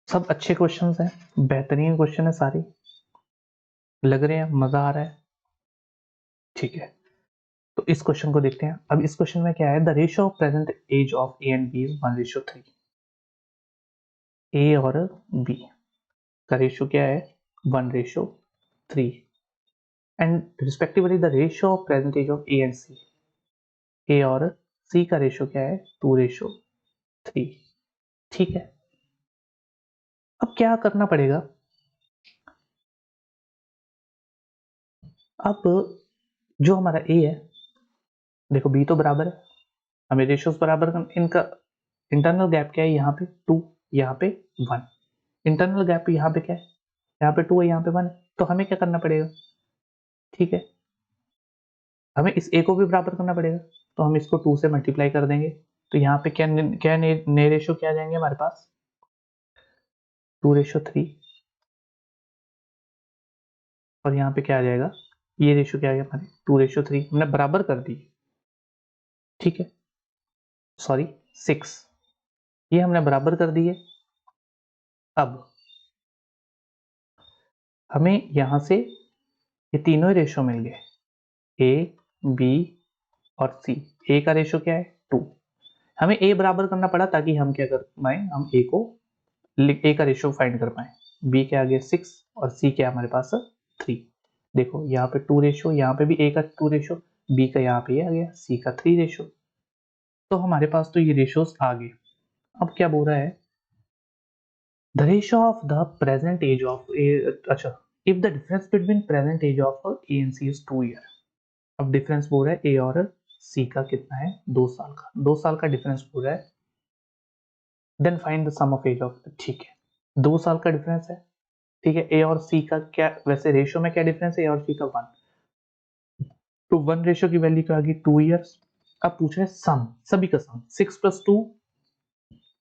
सब अच्छे क्वेश्चंस हैं, बेहतरीन क्वेश्चन है सारे, लग रहे हैं मजा आ रहा है, ठीक है। तो इस क्वेश्चन को देखते हैं। अब इस क्वेश्चन में क्या है, the ratio of present age of A and B is 1:3। A और बी का रेशियो क्या है, 1:3, and respectively the ratio of present age of A and C, A और सी का रेशियो क्या है, 2:3, ठीक है। अब क्या करना पड़ेगा, अब जो हमारा ए है, देखो बी तो बराबर है, हमें रेशियोज बराबर इनका इंटरनल गैप क्या है, यहाँ पे 2, यहाँ पे 1, इंटरनल गैप यहाँ पे क्या है, यहाँ पे 2 है, यहाँ पे 1 है, तो हमें क्या करना पड़ेगा, ठीक है, हमें इस ए को भी बराबर करना पड़ेगा, तो हम इसको 2 से मल्टीप्लाई कर देंगे, तो यहाँ पे क्या क्या नए रेशियो क्या आ जाएंगे हमारे पास, 2:3, और यहाँ पे क्या आ जाएगा, ये रेशियो क्या आ गया हमारे, 2:3, हमने बराबर कर दी, ठीक है, सॉरी 6, ये हमने बराबर कर दिए। अब हमें यहाँ से ये तीनों ही रेशियो मिल गए, ए बी और सी। ए का रेशियो क्या है, 2, हमें ए बराबर करना पड़ा ताकि हम क्या कर पाए, हम ए को, ए का रेशियो फाइंड कर पाए। बी क्या आ गया 6 और सी क्या हमारे पास 3। देखो यहाँ पे 2 रेशियो, यहाँ पे भी ए का 2 रेशियो, बी का यहाँ पे ये आ गया, सी का 3 रेशियो, तो हमारे पास तो ये रेशियोज आ गए। अब क्या बोल रहा है, the ratio of the present age of A, अच्छा, if the difference between present age of A and C is 2 year. अब डिफरेंस बोल रहा है ए और सी का कितना है, 2 साल का, 2 साल का डिफरेंस बोल रहा है, then find the sum of age of, ठीक है, 2 साल का डिफरेंस है, ठीक है। ए और सी का क्या, वैसे रेशियो में क्या डिफरेंस है, ए और सी का 1, तो 1 रेशियो की वैल्यू क्या आ गई, 2 ईयर्स। अब पूछ रहे हैं सम, सभी का सम, 6 + 2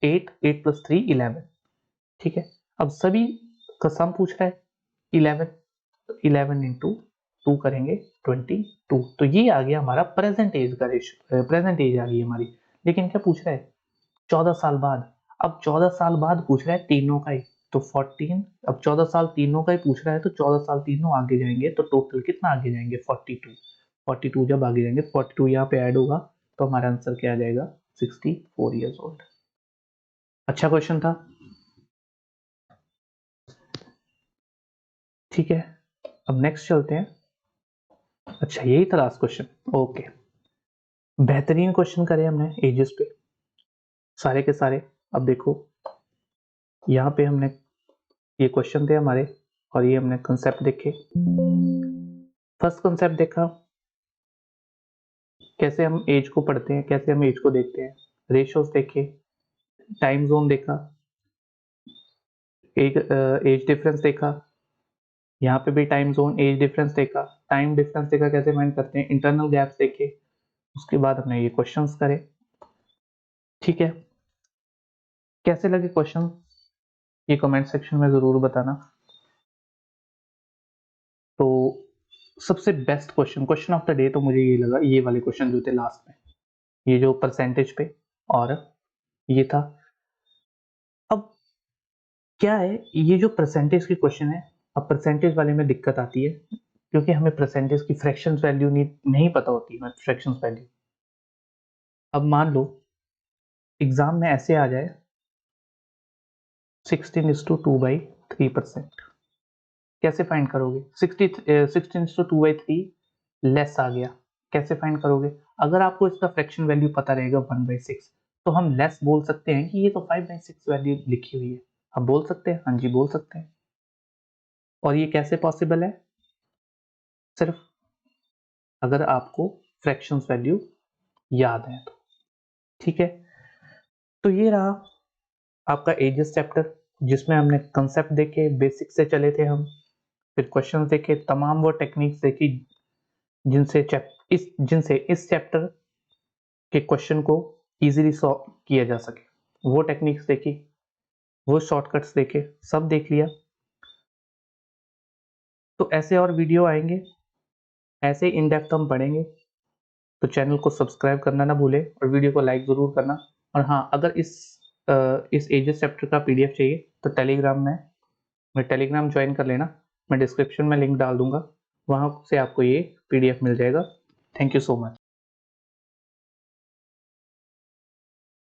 8, 8 + 3 11, ठीक है। अब सभी का सम पूछ रहा है 11, तो 11 इंटू 2 करेंगे 22, तो ये आ गया हमारा प्रेजेंट एज का रेशियो, प्रेजेंट एज आ गई हमारी। लेकिन क्या पूछ रहा है, 14 साल बाद। अब 14 साल बाद पूछ रहा है तीनों का ही, तो 14, अब 14 साल तीनों का ही पूछ रहा है, तो 14 साल तीनों आगे जाएंगे तो टोटल कितना आगे जाएंगे, 42। 42 जब आगे जाएंगे, 42 यहाँ पे ऐड होगा तो हमारा आंसर क्या आ जाएगा, 64 ईयर्स ओल्ड। अच्छा क्वेश्चन था, ठीक है। अब नेक्स्ट चलते हैं। अच्छा यही था लास्ट क्वेश्चन, ओके। बेहतरीन क्वेश्चन करे हमने एजेस पे सारे के सारे। अब देखो यहाँ पे हमने ये क्वेश्चन थे हमारे और ये हमने कंसेप्ट देखे। फर्स्ट कंसेप्ट देखा कैसे हम एज को पढ़ते हैं, कैसे हम एज को देखते हैं, रेशियोज देखे, टाइम जोन देखा, एक एज डिफरेंस देखा, यहाँ पे भी टाइम जोन एज डिफरेंस देखा, टाइम डिफरेंस देखा कैसे फाइंड करते हैं, इंटरनल गैप्स देखे। उसके बाद हमने ये क्वेश्चंस करे, ठीक है। कैसे लगे क्वेश्चन, ये कमेंट सेक्शन में जरूर बताना। तो सबसे best question, question of the day तो मुझे ये लगा, ये वाले क्वेश्चन जो थे लास्ट में, ये जो परसेंटेज पे और ये था। अब क्या है, ये जो परसेंटेज के क्वेश्चन है, अब परसेंटेज वाले में दिक्कत आती है क्योंकि हमें परसेंटेज की फ्रैक्शंस वैल्यू नहीं पता होती है, फ्रैक्शंस वैल्यू। अब मान लो एग्जाम में ऐसे आ जाए 16:2/3%, कैसे फाइंड करोगे? 16:2/3 लेस आ गया, कैसे फाइंड करोगे? अगर आपको इसका फ्रैक्शन वैल्यू पता रहेगा 1/6, तो हम लेस बोल सकते हैं कि ये तो 5/6 वैल्यू लिखी हुई है। हम बोल सकते हैं, हाँ जी बोल सकते हैं। और ये कैसे पॉसिबल है? सिर्फ अगर आपको फ्रैक्शंस वैल्यू याद है तो, ठीक है। तो ये रहा आपका एजेस चैप्टर, जिसमें हमने कंसेप्ट देखे, बेसिक से चले थे हम, फिर क्वेश्चंस देखे, तमाम वो टेक्निक्स देखी जिनसे इस चैप्टर के क्वेश्चन को इजीली सॉल्व किया जा सके। वो टेक्निक्स देखी, वो शॉर्टकट्स देखे, सब देख लिया। तो ऐसे और वीडियो आएंगे, ऐसे इन डेप्थ हम पढ़ेंगे। तो चैनल को सब्सक्राइब करना ना भूले और वीडियो को लाइक ज़रूर करना। और हाँ, अगर इस एजेस चैप्टर का पीडीएफ चाहिए तो टेलीग्राम में टेलीग्राम ज्वाइन कर लेना। मैं डिस्क्रिप्शन में लिंक डाल दूंगा, वहाँ से आपको ये पीडीएफ मिल जाएगा। Thank you so much.